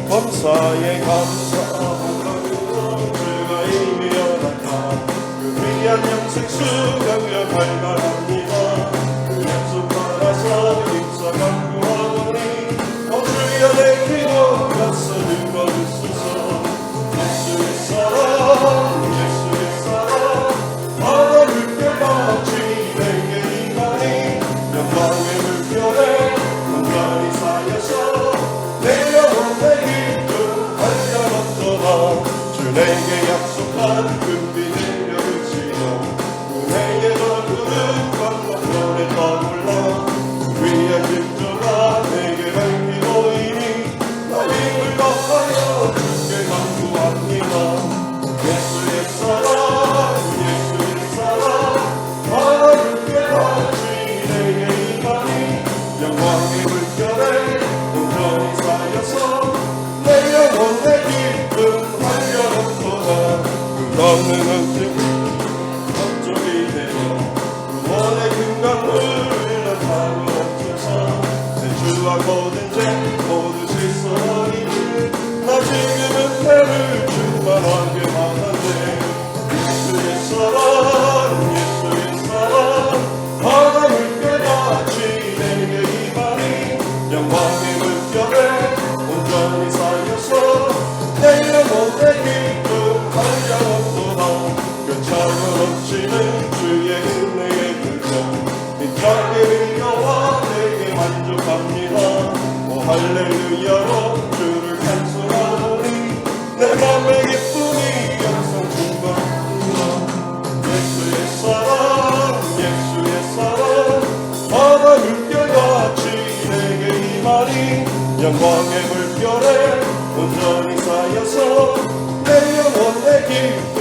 범사에 감사하고 주가 이미 연합한 그 위한 영생 수강력 발견합니다. 그 약속 따라서 입사 강구하오니 주여 내 기도가 서는 거주소서. 예수의 사랑 예수의 사랑 바다 물결같이 내게 임하니 영광의 물결에 온전히 쌓여서 내 영혼의 기쁨 한량없도다. 주 내게 약속한 금비 내려주시오. 그 내게 더 푸른 광명별에 떠올라 위에 집주가 내게 밝히오이니 나 힘을 더하여 주께 간구합니다. 예수의 사랑 예수의 사랑 바다 물결같이 내게 임하니 영광의 물결에 온전히 쌓여서 내 영혼의 기쁨 한량없도다. 너는 어쩌게 되며 구원의 금강물을 타고 멈춰서 내 주와 모든 죄 모두 씻어이니 나 지금은 배를 충만하게 받았네. 예수의 사랑 예수의 사랑 바다 물결같이 내게 임하니 영광의 물결에 온전히 쌓여서 내 영혼의 기쁨 한량없도다. 그 차가운 주의 은혜의 불경 빛나게 여호와 내게 만족합니다. 오 할렐루야로 주를 찬송하오니 내 맘의 기쁨이 항상 충만합니다. 예수의 사랑 예수의 사랑 바다 물결같이 내게 임하니 영광의 물결에 온전히 쌓여서 내 영혼의 기쁨.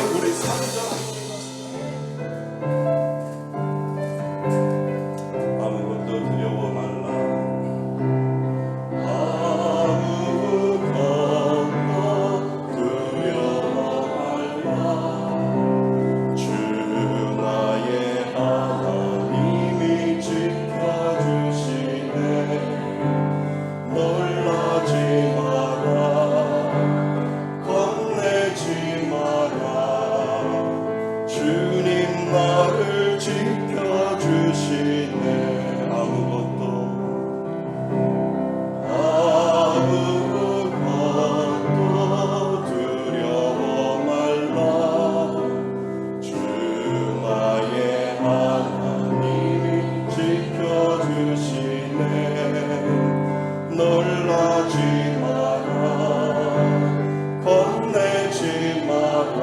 우리 나를 지켜주시네. 아무것도 두려워 말라. 주 나의 하나님이 지켜주시네. 놀라지 마라 겁내지 마라.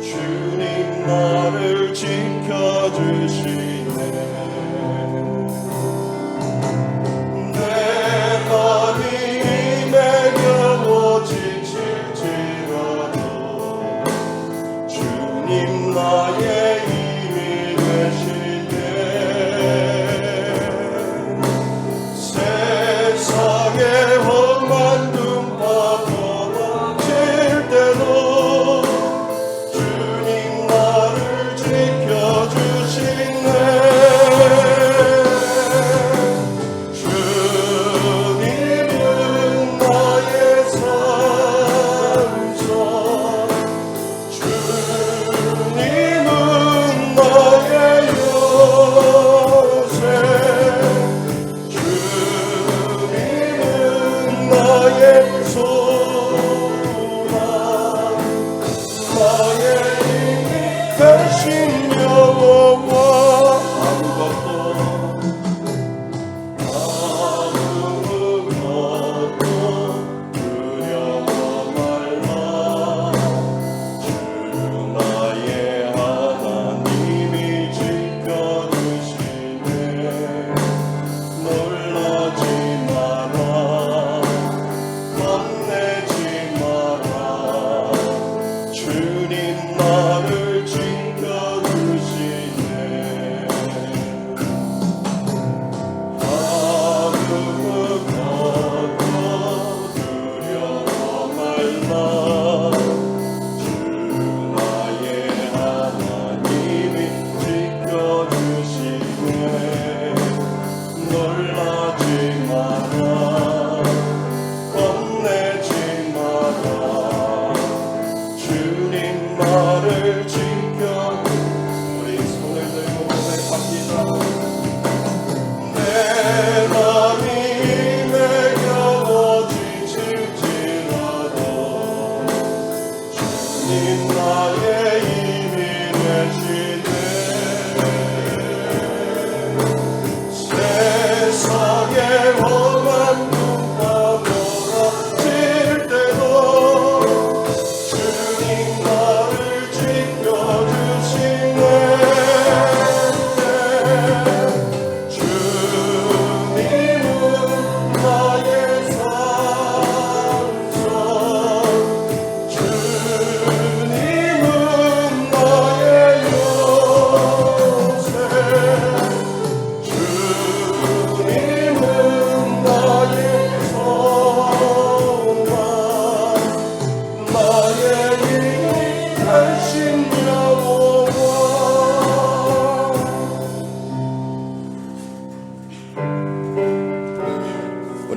주님 나를 지켜주시네. 내 마음이 매겨워 지칠지라도 주님 나의 힘이 되시네. 세상의 험한 눈파도 넘칠 때도 주님 나를 지켜주시네. 주님은 나의 산성 주님은 나의 요새 주님은 나의 소망 나의 힘이 되신 여호와. 아무것도 두려워 말라. 주 나의 하나님이 지켜주시네. 놀라지 마라 겁내지 마라. 주님 나를 지켜주시네. 아무것도 두려워 말라. 주 나의 하나님이 지켜주시네. 놀라지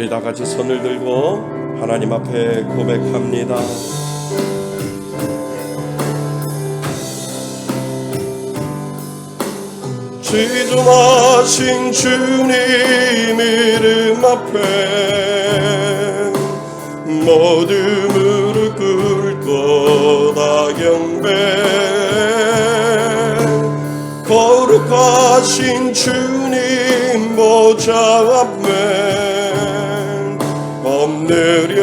우리 다 같이 손을 들고 하나님 앞에 고백합니다. 지존하신 주님 이름 앞에 모두 무릎 꿇고 다 경배. 거룩하신 주님 보좌 앞에 엎드려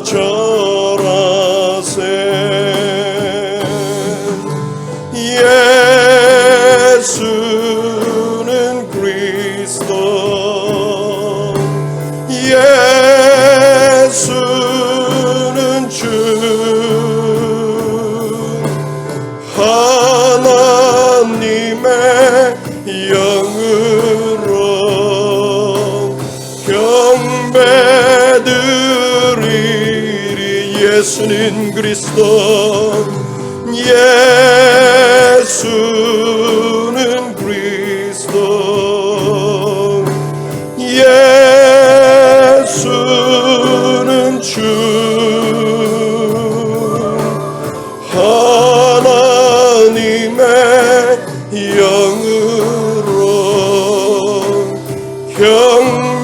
절하세. 예수는 그리스도, 예수는 주, 하나님의 영으로 경배드리리. 예수는 그리스도, 예수는 그리스도, 예수는 주, 하나님의 영으로 경배드리리.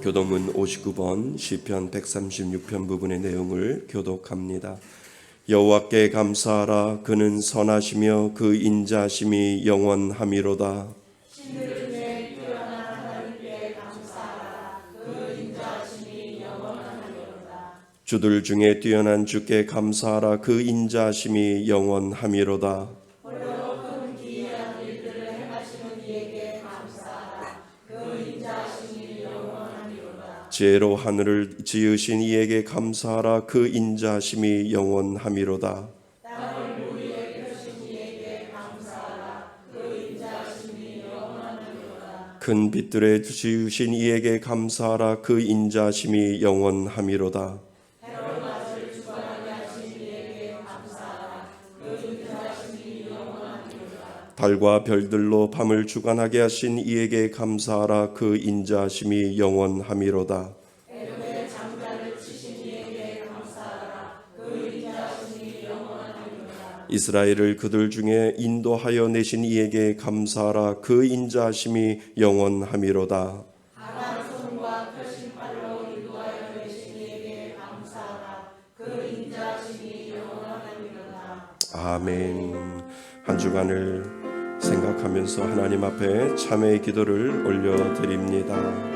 교독문 59번 시편 136편 부분의 내용을 교독합니다. 여호와께 감사하라. 그는 선하시며 그 인자심이 영원하미로다. 신들 중에 뛰어난 하나님께 감사하라. 그 인자심이 영원하미로다. 주들 중에 뛰어난 주께 감사하라. 그 인자심이 영원하미로다. 홀로 큰 기이한 일들을 행하시는 이에게 감사하라. 그 인자심이 영원하미로다. 지혜로 하늘을 지으신 이에게 감사하라. 그 인자심이 영원하미로다. 땅을 무리에 펴신 이에게 감사하라. 그 인자심이 영원하미로다. 큰 빛들에 지으신 이에게 감사하라. 그 인자심이 영원하미로다. 해로 낮을 주관하게 하신 이에게 감사하라. 그 인자심이 영원하미로다. 달과 별들로 밤을 주관하게 하신 이에게 감사하라. 그 인자심이 영원하미로다. 에돔의 장자를 치신 이에게 감사하라. 그 인자심이 영원하미로다. 이스라엘을 그들 중에 인도하여 내신 이에게 감사하라. 그 인자심이 영원하미로다. 강한 손과 펴신 팔로 인도하여 내신 이에게 감사하라. 그 인자심이 영원하미로다. 아멘. 한 주간을 생각하면서 하나님 앞에 참회의 기도를 올려드립니다.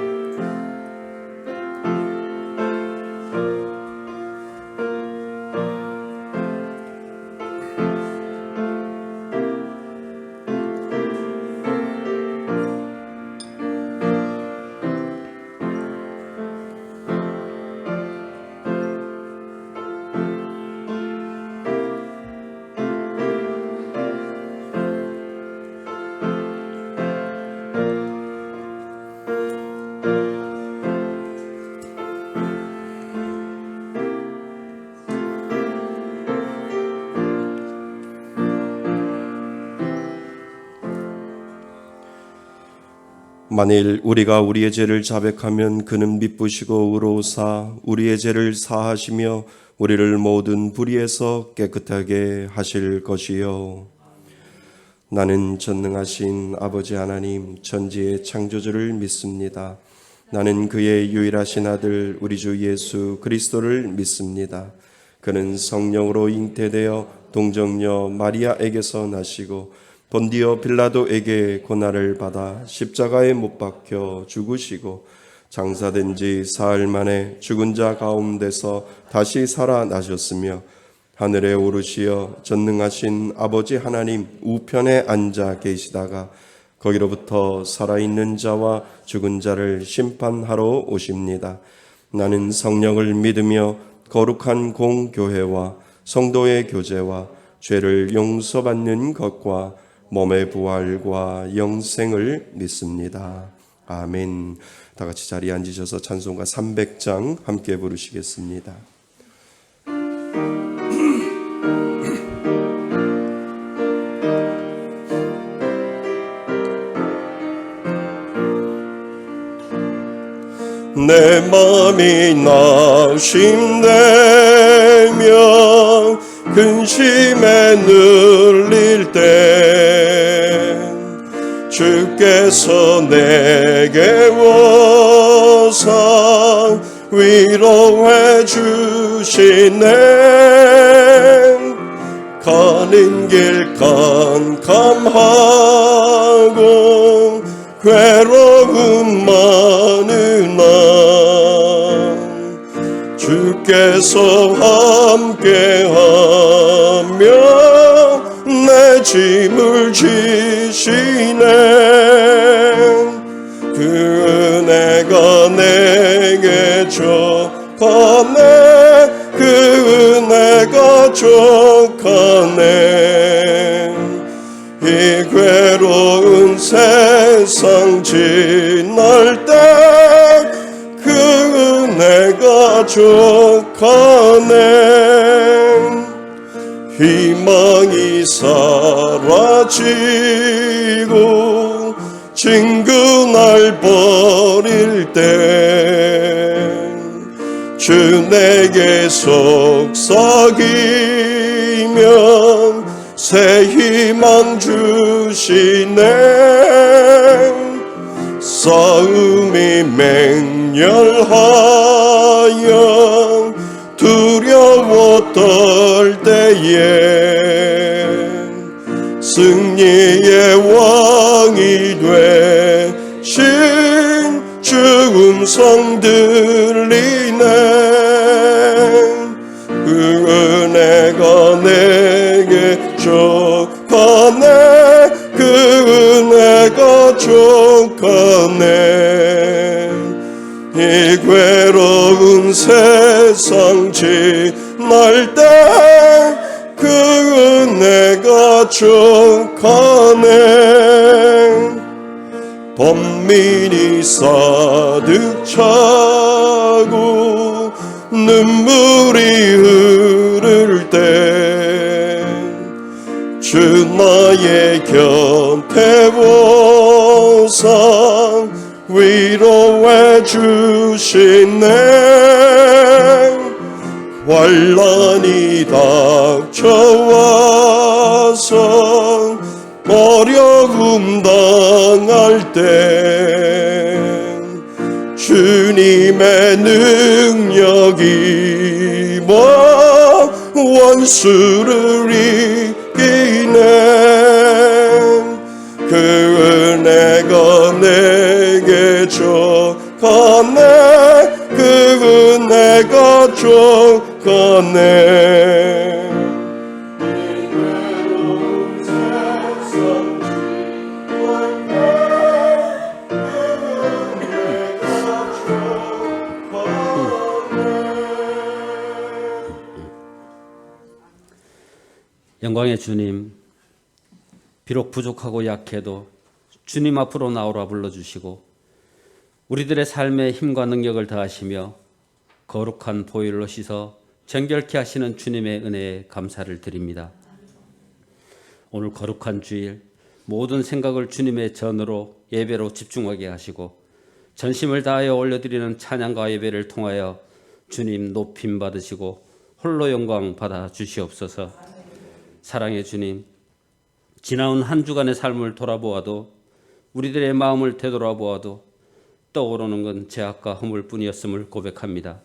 만일 우리가 우리의 죄를 자백하면 그는 미쁘시고 의로우사 우리의 죄를 사하시며 우리를 모든 불의에서 깨끗하게 하실 것이요. 나는 전능하신 아버지 하나님 천지의 창조주를 믿습니다. 나는 그의 유일하신 아들 우리 주 예수 그리스도를 믿습니다. 그는 성령으로 잉태되어 동정녀 마리아에게서 나시고 본디오 빌라도에게 고난을 받아 십자가에 못 박혀 죽으시고 장사된 지 사흘 만에 죽은 자 가운데서 다시 살아나셨으며 하늘에 오르시어 전능하신 아버지 하나님 우편에 앉아 계시다가 거기로부터 살아있는 자와 죽은 자를 심판하러 오십니다. 나는 성령을 믿으며 거룩한 공교회와 성도의 교제와 죄를 용서받는 것과 몸의 부활과 영생을 믿습니다. 아멘. 다 같이 자리에 앉으셔서 찬송가 300장 함께 부르시겠습니다. 내 맘이 낙심되며 근심에 눌릴 때 주께서 내게 와서 위로해 주시네. 가는 길 캄캄하고 괴로움 많으나 주께서 함께하며 내 짐을 지시네. 그 은혜가 내게 족하네. 그 은혜가 족하네. 이 괴로운 세상 지날 때 그 은혜가 족하네. 희망이 사라지고 친구 날 버릴 때 주 내게 속삭이면 새 희망 주시네. 싸움이 맹렬하여 두려워 떨 때에 승리의 왕이 되신 주 음성 들리네. 그 은혜가 내게 족하네. 그 은혜가 족하네. 이 괴로운 세상 지날 때 그 은혜가 족하네. 범민이 사득 차고 눈물이 흐를 때 주 나의 곁에 와서 위로해 주시네. 환난이 닥쳐와서 어려움 당할 때 주님의 능력이 원수를 이기네. 그 은혜가 내게 족하네. 그 은혜가 족하네. 영광의 주님, 비록 부족하고 약해도 주님 앞으로 나오라 불러주시고 우리들의 삶에 힘과 능력을 더하시며 거룩한 보혈로 씻어 정결케 하시는 주님의 은혜에 감사를 드립니다. 오늘 거룩한 주일 모든 생각을 주님의 전으로 예배로 집중하게 하시고 전심을 다하여 올려드리는 찬양과 예배를 통하여 주님 높임 받으시고 홀로 영광 받아 주시옵소서. 사랑의 주님, 지나온 한 주간의 삶을 돌아보아도 우리들의 마음을 되돌아보아도 떠오르는 건 죄악과 허물뿐이었음을 고백합니다.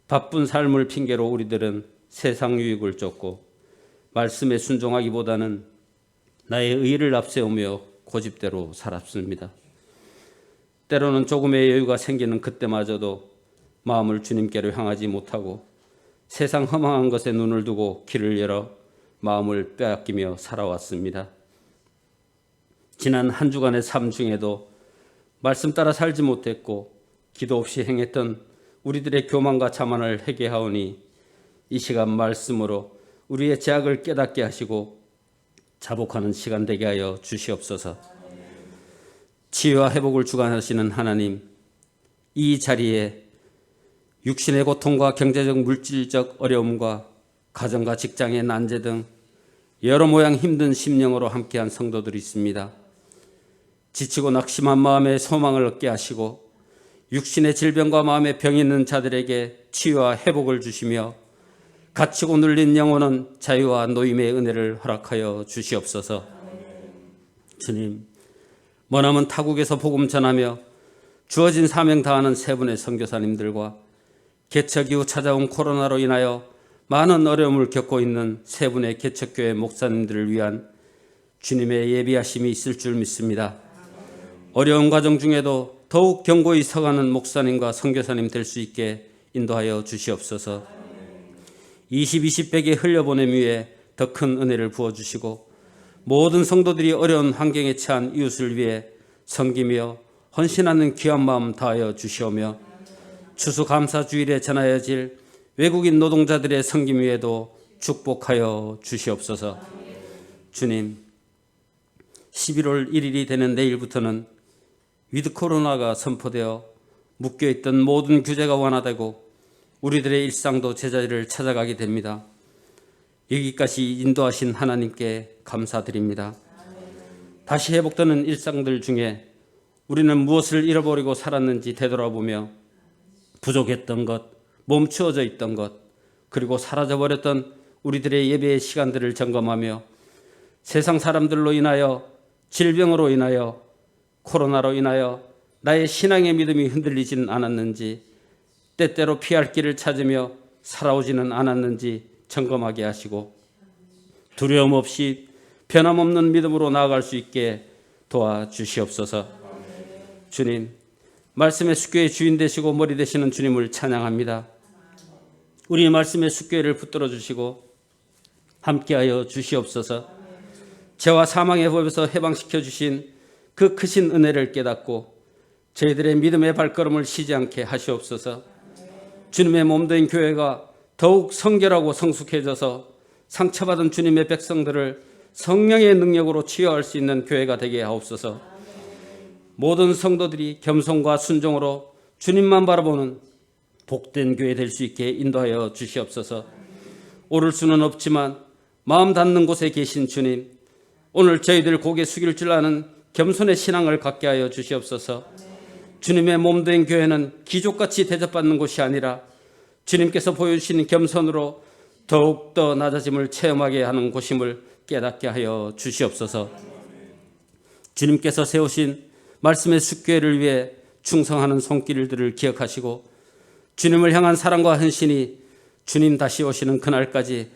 바쁜 삶을 핑계로 우리들은 세상 유익을 쫓고 말씀에 순종하기보다는 나의 의를 앞세우며 고집대로 살았습니다. 때로는 조금의 여유가 생기는 그때마저도 마음을 주님께로 향하지 못하고 세상 허망한 것에 눈을 두고 길을 열어 마음을 빼앗기며 살아왔습니다. 지난 한 주간의 삶 중에도 말씀 따라 살지 못했고 기도 없이 행했던 우리들의 교만과 자만을 회개하오니 이 시간 말씀으로 우리의 죄악을 깨닫게 하시고 자복하는 시간 되게 하여 주시옵소서. 치유와 회복을 주관하시는 하나님, 이 자리에 육신의 고통과 경제적 물질적 어려움과 가정과 직장의 난제 등 여러 모양 힘든 심령으로 함께한 성도들이 있습니다. 지치고 낙심한 마음에 소망을 얻게 하시고 육신의 질병과 마음의 병이 있는 자들에게 치유와 회복을 주시며 갇히고 눌린 영혼은 자유와 노임의 은혜를 허락하여 주시옵소서. 주님, 머나먼 타국에서 복음 전하며 주어진 사명 다하는 세 분의 선교사님들과 개척 이후 찾아온 코로나로 인하여 많은 어려움을 겪고 있는 세 분의 개척교회 목사님들을 위한 주님의 예비하심이 있을 줄 믿습니다. 어려운 과정 중에도 더욱 견고히 서가는 목사님과 선교사님 될 수 있게 인도하여 주시옵소서. 20-20백에 흘려보냄 위에 더 큰 은혜를 부어주시고 모든 성도들이 어려운 환경에 처한 이웃을 위해 섬기며 헌신하는 귀한 마음 다하여 주시오며 추수감사주일에 전하여질 외국인 노동자들의 섬김 위에도 축복하여 주시옵소서. 주님, 11월 1일이 되는 내일부터는 위드 코로나가 선포되어 묶여있던 모든 규제가 완화되고 우리들의 일상도 제자리를 찾아가게 됩니다. 여기까지 인도하신 하나님께 감사드립니다. 다시 회복되는 일상들 중에 우리는 무엇을 잃어버리고 살았는지 되돌아보며 부족했던 것, 멈추어져 있던 것, 그리고 사라져버렸던 우리들의 예배의 시간들을 점검하며 세상 사람들로 인하여, 질병으로 인하여, 코로나로 인하여 나의 신앙의 믿음이 흔들리지는 않았는지, 때때로 피할 길을 찾으며 살아오지는 않았는지 점검하게 하시고 두려움 없이 변함없는 믿음으로 나아갈 수 있게 도와주시옵소서. 주님, 말씀의 숫교의 주인 되시고 머리 되시는 주님을 찬양합니다. 우리 말씀의 숫교를 붙들어 주시고 함께하여 주시옵소서. 죄와 사망의 법에서 해방시켜 주신 그 크신 은혜를 깨닫고 저희들의 믿음의 발걸음을 쉬지 않게 하시옵소서. 주님의 몸된 교회가 더욱 성결하고 성숙해져서 상처받은 주님의 백성들을 성령의 능력으로 치유할 수 있는 교회가 되게 하옵소서. 모든 성도들이 겸손과 순종으로 주님만 바라보는 복된 교회 될 수 있게 인도하여 주시옵소서. 오를 수는 없지만 마음 닿는 곳에 계신 주님, 오늘 저희들 고개 숙일 줄 아는 겸손의 신앙을 갖게 하여 주시옵소서. 주님의 몸된 교회는 귀족같이 대접받는 곳이 아니라 주님께서 보여주신 겸손으로 더욱더 낮아짐을 체험하게 하는 곳임을 깨닫게 하여 주시옵소서. 주님께서 세우신 말씀의 숫교회를 위해 충성하는 손길들을 기억하시고 주님을 향한 사랑과 헌신이 주님 다시 오시는 그날까지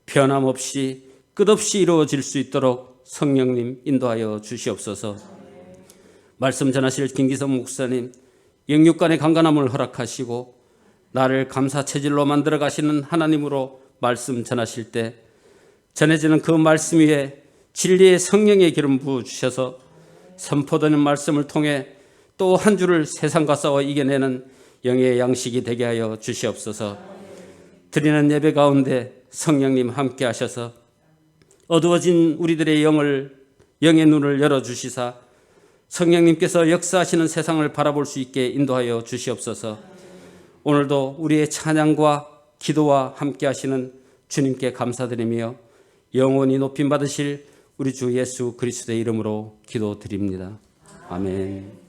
변함없이 끝없이 이루어질 수 있도록 성령님 인도하여 주시옵소서. 말씀 전하실 김기성 목사님, 영육간의 강건함을 허락하시고 나를 감사체질로 만들어 가시는 하나님으로 말씀 전하실 때 전해지는 그 말씀 위에 진리의 성령의 기름 부어주셔서 선포되는 말씀을 통해 또 한 주를 세상과 싸워 이겨내는 영의 양식이 되게 하여 주시옵소서. 드리는 예배 가운데 성령님 함께 하셔서 어두워진 우리들의 영의 눈을 열어주시사 성령님께서 역사하시는 세상을 바라볼 수 있게 인도하여 주시옵소서. 오늘도 우리의 찬양과 기도와 함께 하시는 주님께 감사드리며 영원히 높임 받으실 우리 주 예수 그리스도의 이름으로 기도드립니다. 아멘.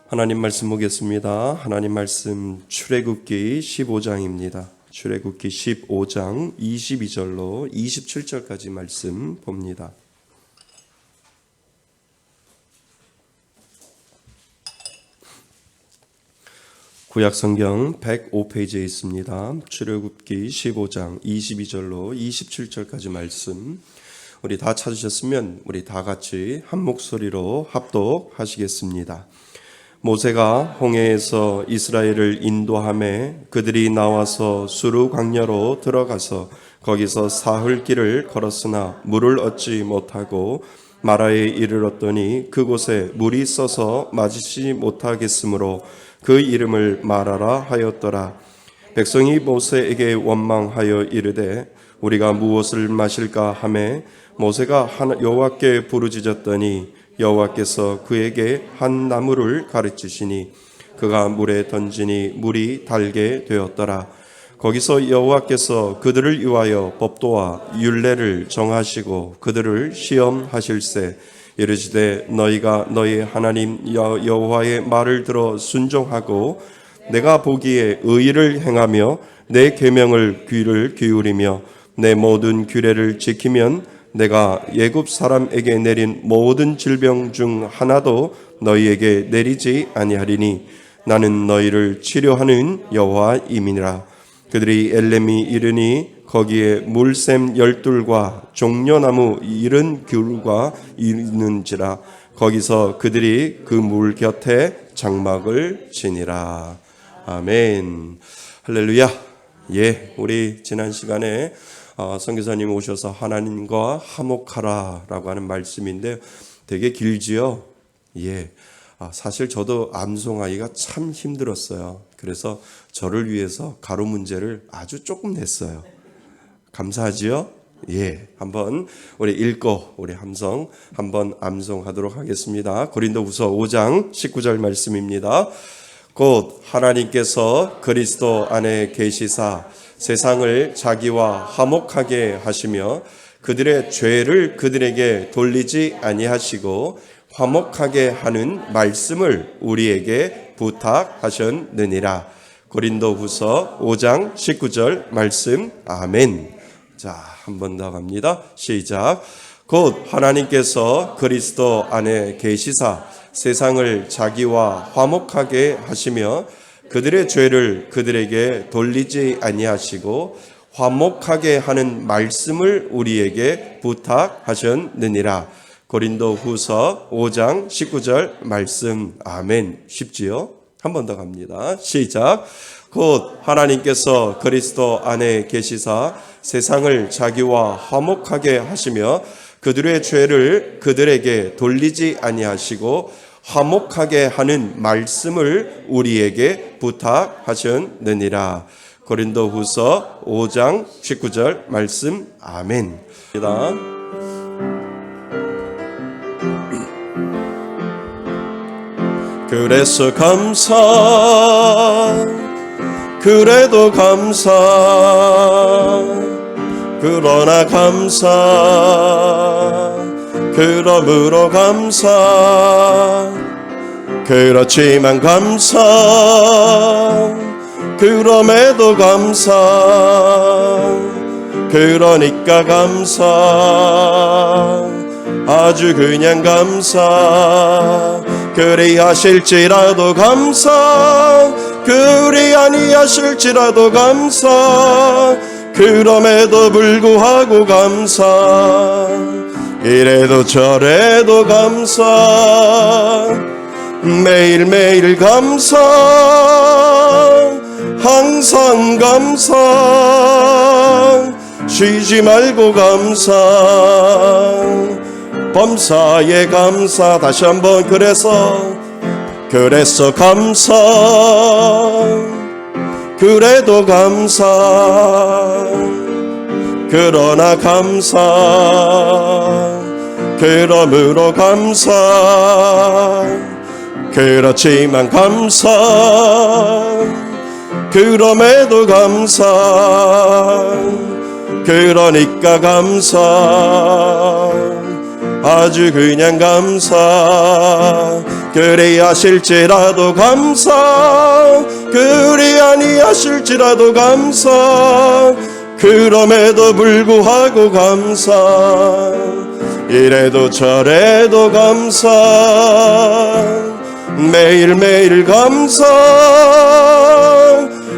하나님 말씀 보겠습니다. 하나님 말씀 출애굽기 15장입니다. 출애굽기 15장 22절로 27절까지 말씀 봅니다. 구약성경 105페이지에 있습니다. 출애굽기 15장 22절로 27절까지 말씀. 우리 다 찾으셨으면 우리 다 같이 한 목소리로 합독하시겠습니다. 모세가 홍해에서 이스라엘을 인도하매 그들이 나와서 수르 광야로 들어가서 거기서 사흘 길을 걸었으나 물을 얻지 못하고 마라에 이르렀더니 그곳에 물이 써서 마시지 못하겠으므로 그 이름을 마라라 하였더라. 백성이 모세에게 원망하여 이르되 우리가 무엇을 마실까 하매 모세가 여호와께 부르짖었더니 여호와께서 그에게 한 나무를 가르치시니 그가 물에 던지니 물이 달게 되었더라. 거기서 여호와께서 그들을 위하여 법도와 율례를 정하시고 그들을 시험하실세. 이르시되 너희가 너희 하나님 여호와의 말을 들어 순종하고 내가 보기에 의를 행하며 내 계명을 귀를 기울이며 내 모든 규례를 지키면 내가 애굽 사람에게 내린 모든 질병 중 하나도 너희에게 내리지 아니하리니 나는 너희를 치료하는 여호와임이니라. 그들이 엘렘이 이르니 거기에 물샘 12과 종려나무 70귤과 있는지라. 거기서 그들이 그 물 곁에 장막을 지니라. 아멘. 할렐루야. 예, 우리 지난 시간에 선교사님 오셔서 하나님과 화목하라라고 하는 말씀인데 되게 길지요. 예. 사실 저도 암송하기가 참 힘들었어요. 그래서 저를 위해서 가로 문제를 아주 조금 냈어요. 감사하지요? 예. 한번 우리 읽고 우리 한번 암송하도록 하겠습니다. 고린도후서 5장 19절 말씀입니다. 곧 하나님께서 그리스도 안에 계시사 세상을 자기와 화목하게 하시며 그들의 죄를 그들에게 돌리지 아니하시고 화목하게 하는 말씀을 우리에게 부탁하셨느니라. 고린도후서 5장 19절 말씀. 아멘. 자, 한 번 더 갑니다. 시작. 곧 하나님께서 그리스도 안에 계시사 세상을 자기와 화목하게 하시며 그들의 죄를 그들에게 돌리지 아니하시고 화목하게 하는 말씀을 우리에게 부탁하셨느니라. 고린도후서 5장 19절 말씀. 아멘. 쉽지요? 한 번 더 갑니다. 시작. 곧 하나님께서 그리스도 안에 계시사 세상을 자기와 화목하게 하시며 그들의 죄를 그들에게 돌리지 아니하시고 화목하게 하는 말씀을 우리에게 부탁하셨느니라. 고린도후서 5장 19절 말씀. 아멘. 그래서 감사, 그래도 감사, 그러나 감사, 그러므로 감사, 그렇지만 감사, 그럼에도 감사, 그러니까 감사, 아주 그냥 감사. 그리 하실지라도 감사, 그리 아니하실지라도 감사, 그럼에도 불구하고 감사, 이래도 저래도 감사, 매일매일 감사, 항상 감사, 쉬지 말고 감사, 범사에 감사. 다시 한번. 그래서 감사, 그래도 감사, 그러나 감사, 그러므로 감사, 그렇지만 감사, 그럼에도 감사, 그러니까 감사, 아주 그냥 감사. 그리 하실지라도 감사, 그리 아니하실지라도 감사, 그럼에도 불구하고 감사, 이래도 저래도 감사, 매일매일 감사,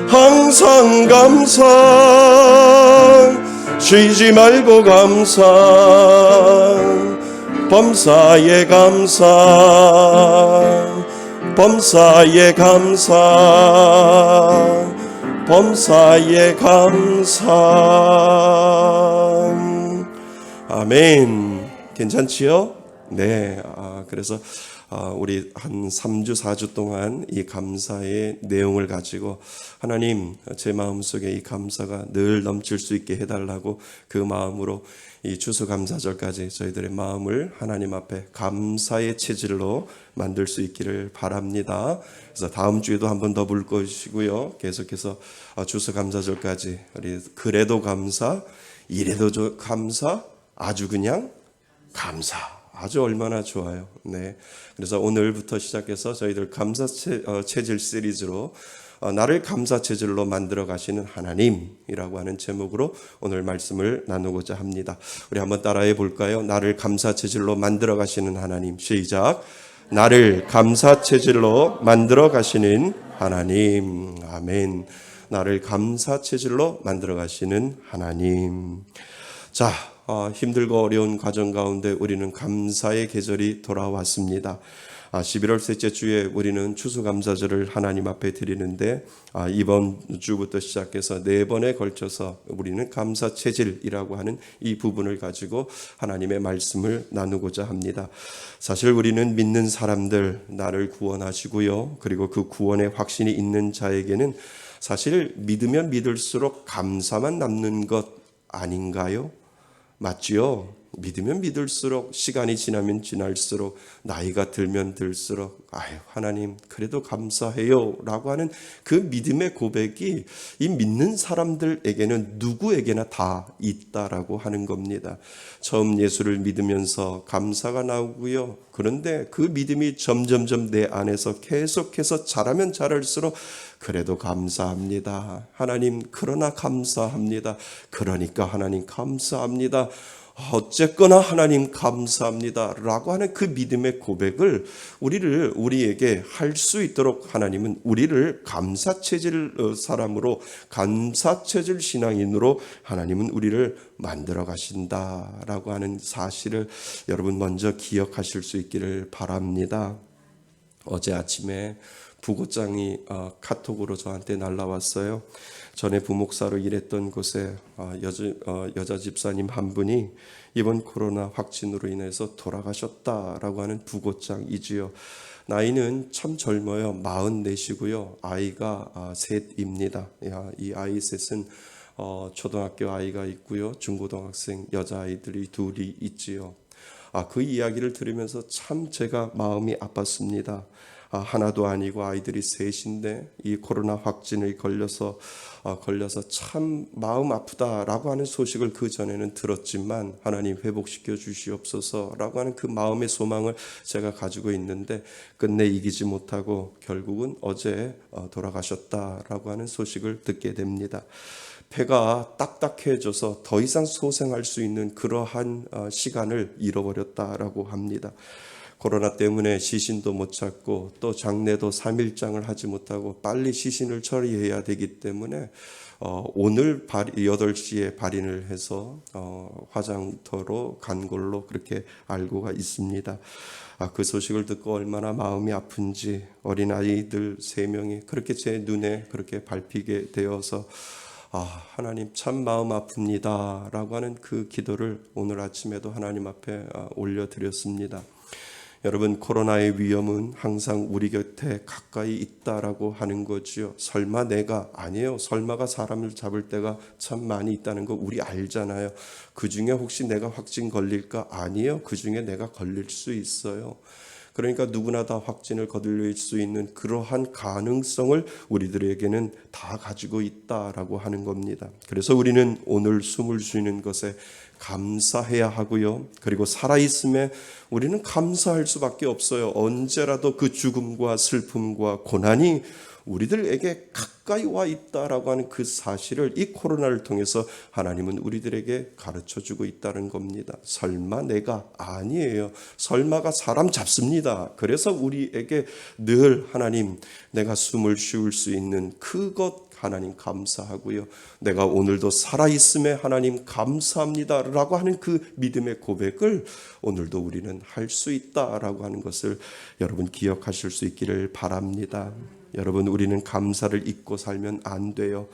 항상 감사, 쉬지 말고 감사, 범사에 감사, 범사에 감사, 범사에 감사. 아멘. 괜찮지요? 네. 그래서 우리 한 3주, 4주 동안 이 감사의 내용을 가지고 하나님, 제 마음속에 이 감사가 늘 넘칠 수 있게 해달라고 그 마음으로 이 추수감사절까지 저희들의 마음을 하나님 앞에 감사의 체질로 만들 수 있기를 바랍니다. 그래서 다음 주에도 한 번 더 볼 것이고요. 계속해서 추수감사절까지 우리 그래도 감사, 이래도 감사, 아주 그냥 감사. 아주 얼마나 좋아요. 네. 그래서 오늘부터 시작해서 저희들 감사 체질 시리즈로 나를 감사 체질로 만들어 가시는 하나님이라고 하는 제목으로 오늘 말씀을 나누고자 합니다. 우리 한번 따라해 볼까요? 나를 감사 체질로 만들어 가시는 하나님. 시작. 나를 감사 체질로 만들어 가시는 하나님. 아멘. 나를 감사 체질로 만들어 가시는 하나님. 자, 힘들고 어려운 과정 가운데 우리는 감사의 계절이 돌아왔습니다. 11월 셋째 주에 우리는 추수감사절을 하나님 앞에 드리는데 이번 주부터 시작해서 4번에 걸쳐서 우리는 감사체질이라고 하는 이 부분을 가지고 하나님의 말씀을 나누고자 합니다. 사실 우리는 믿는 사람들, 나를 구원하시고요, 그리고 그 구원의 확신이 있는 자에게는 사실 믿으면 믿을수록 감사만 남는 것 아닌가요? 맞지요? 믿으면 믿을수록, 시간이 지나면 지날수록, 나이가 들면 들수록 아유 하나님 그래도 감사해요 라고 하는 그 믿음의 고백이 이 믿는 사람들에게는 누구에게나 다 있다라고 하는 겁니다. 처음 예수를 믿으면서 감사가 나오고요, 그런데 그 믿음이 점점점 내 안에서 계속해서 자라면 자랄수록 그래도 감사합니다 하나님, 그러나 감사합니다, 그러니까 하나님 감사합니다, 어쨌거나 하나님 감사합니다 라고 하는 그 믿음의 고백을 우리에게 할 수 있도록 하나님은 우리를 감사체질 사람으로, 감사체질 신앙인으로 하나님은 우리를 만들어 가신다라고 하는 사실을 여러분 먼저 기억하실 수 있기를 바랍니다. 어제 아침에 부고장이 카톡으로 저한테 날라왔어요. 전에 부목사로 일했던 곳에 여자 집사님 한 분이 이번 코로나 확진으로 인해서 돌아가셨다라고 하는 부고장이지요. 나이는 참 젊어요. 44이고요. 아이가 셋입니다. 이 아이 셋은 초등학교 아이가 있고요, 중고등학생 여자아이들이 둘이 있지요. 그 이야기를 들으면서 참 제가 마음이 아팠습니다. 하나도 아니고 아이들이 셋인데 이 코로나 확진에 걸려서 참 마음 아프다라고 하는 소식을 그 전에는 들었지만 하나님 회복시켜 주시옵소서라고 하는 그 마음의 소망을 제가 가지고 있는데 끝내 이기지 못하고 결국은 어제 돌아가셨다라고 하는 소식을 듣게 됩니다. 폐가 딱딱해져서 더 이상 소생할 수 있는 그러한 시간을 잃어버렸다라고 합니다. 코로나 때문에 시신도 못 찾고 또 장례도 3일장을 하지 못하고 빨리 시신을 처리해야 되기 때문에 오늘 8시에 발인을 해서 화장터로 간 걸로 그렇게 알고가 있습니다. 그 소식을 듣고 얼마나 마음이 아픈지, 어린아이들 3명이 그렇게 제 눈에 그렇게 밟히게 되어서 하나님 참 마음 아픕니다 라고 하는 그 기도를 오늘 아침에도 하나님 앞에 올려드렸습니다. 여러분, 코로나의 위험은 항상 우리 곁에 가까이 있다라고 하는 거지요. 설마 내가, 아니에요. 설마가 사람을 잡을 때가 참 많이 있다는 거 우리 알잖아요. 그 중에 혹시 내가 확진 걸릴까? 아니에요. 그 중에 내가 걸릴 수 있어요. 그러니까 누구나 다 확진을 거둘릴 수 있는 그러한 가능성을 우리들에게는 다 가지고 있다라고 하는 겁니다. 그래서 우리는 오늘 숨을 쉬는 것에 감사해야 하고요, 그리고 살아있음에 우리는 감사할 수밖에 없어요. 언제라도 그 죽음과 슬픔과 고난이 우리들에게 가까이 와 있다라고 하는 그 사실을 이 코로나를 통해서 하나님은 우리들에게 가르쳐주고 있다는 겁니다. 설마 내가, 아니에요. 설마가 사람 잡습니다. 그래서 우리에게 늘 하나님, 내가 숨을 쉬울 수 있는 그것 하나님 감사하고요, 내가 오늘도 살아있음에 하나님 감사합니다 라고 하는 그 믿음의 고백을 오늘도 우리는 할 수 있다라고 하는 것을 여러분 기억하실 수 있기를 바랍니다. 여러분, 우리는 감사를 잊고 살면 안 돼요.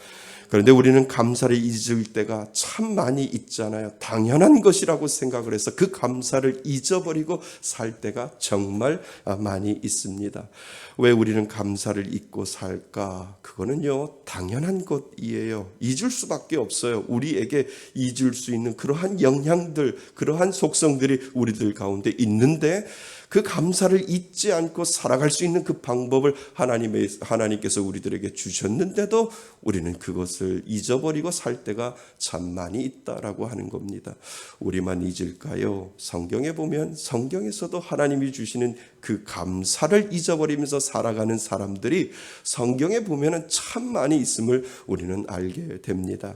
그런데 우리는 감사를 잊을 때가 참 많이 있잖아요. 당연한 것이라고 생각을 해서 그 감사를 잊어버리고 살 때가 정말 많이 있습니다. 왜 우리는 감사를 잊고 살까? 그거는요, 당연한 것이에요. 잊을 수밖에 없어요. 우리에게 잊을 수 있는 그러한 영향들, 그러한 속성들이 우리들 가운데 있는데, 그 감사를 잊지 않고 살아갈 수 있는 그 방법을 하나님께서 우리들에게 주셨는데도 우리는 그것을 잊어버리고 살 때가 참 많이 있다라고 하는 겁니다. 우리만 잊을까요? 성경에 보면 성경에서도 하나님이 주시는 그 감사를 잊어버리면서 살아가는 사람들이 성경에 보면 참 많이 있음을 우리는 알게 됩니다.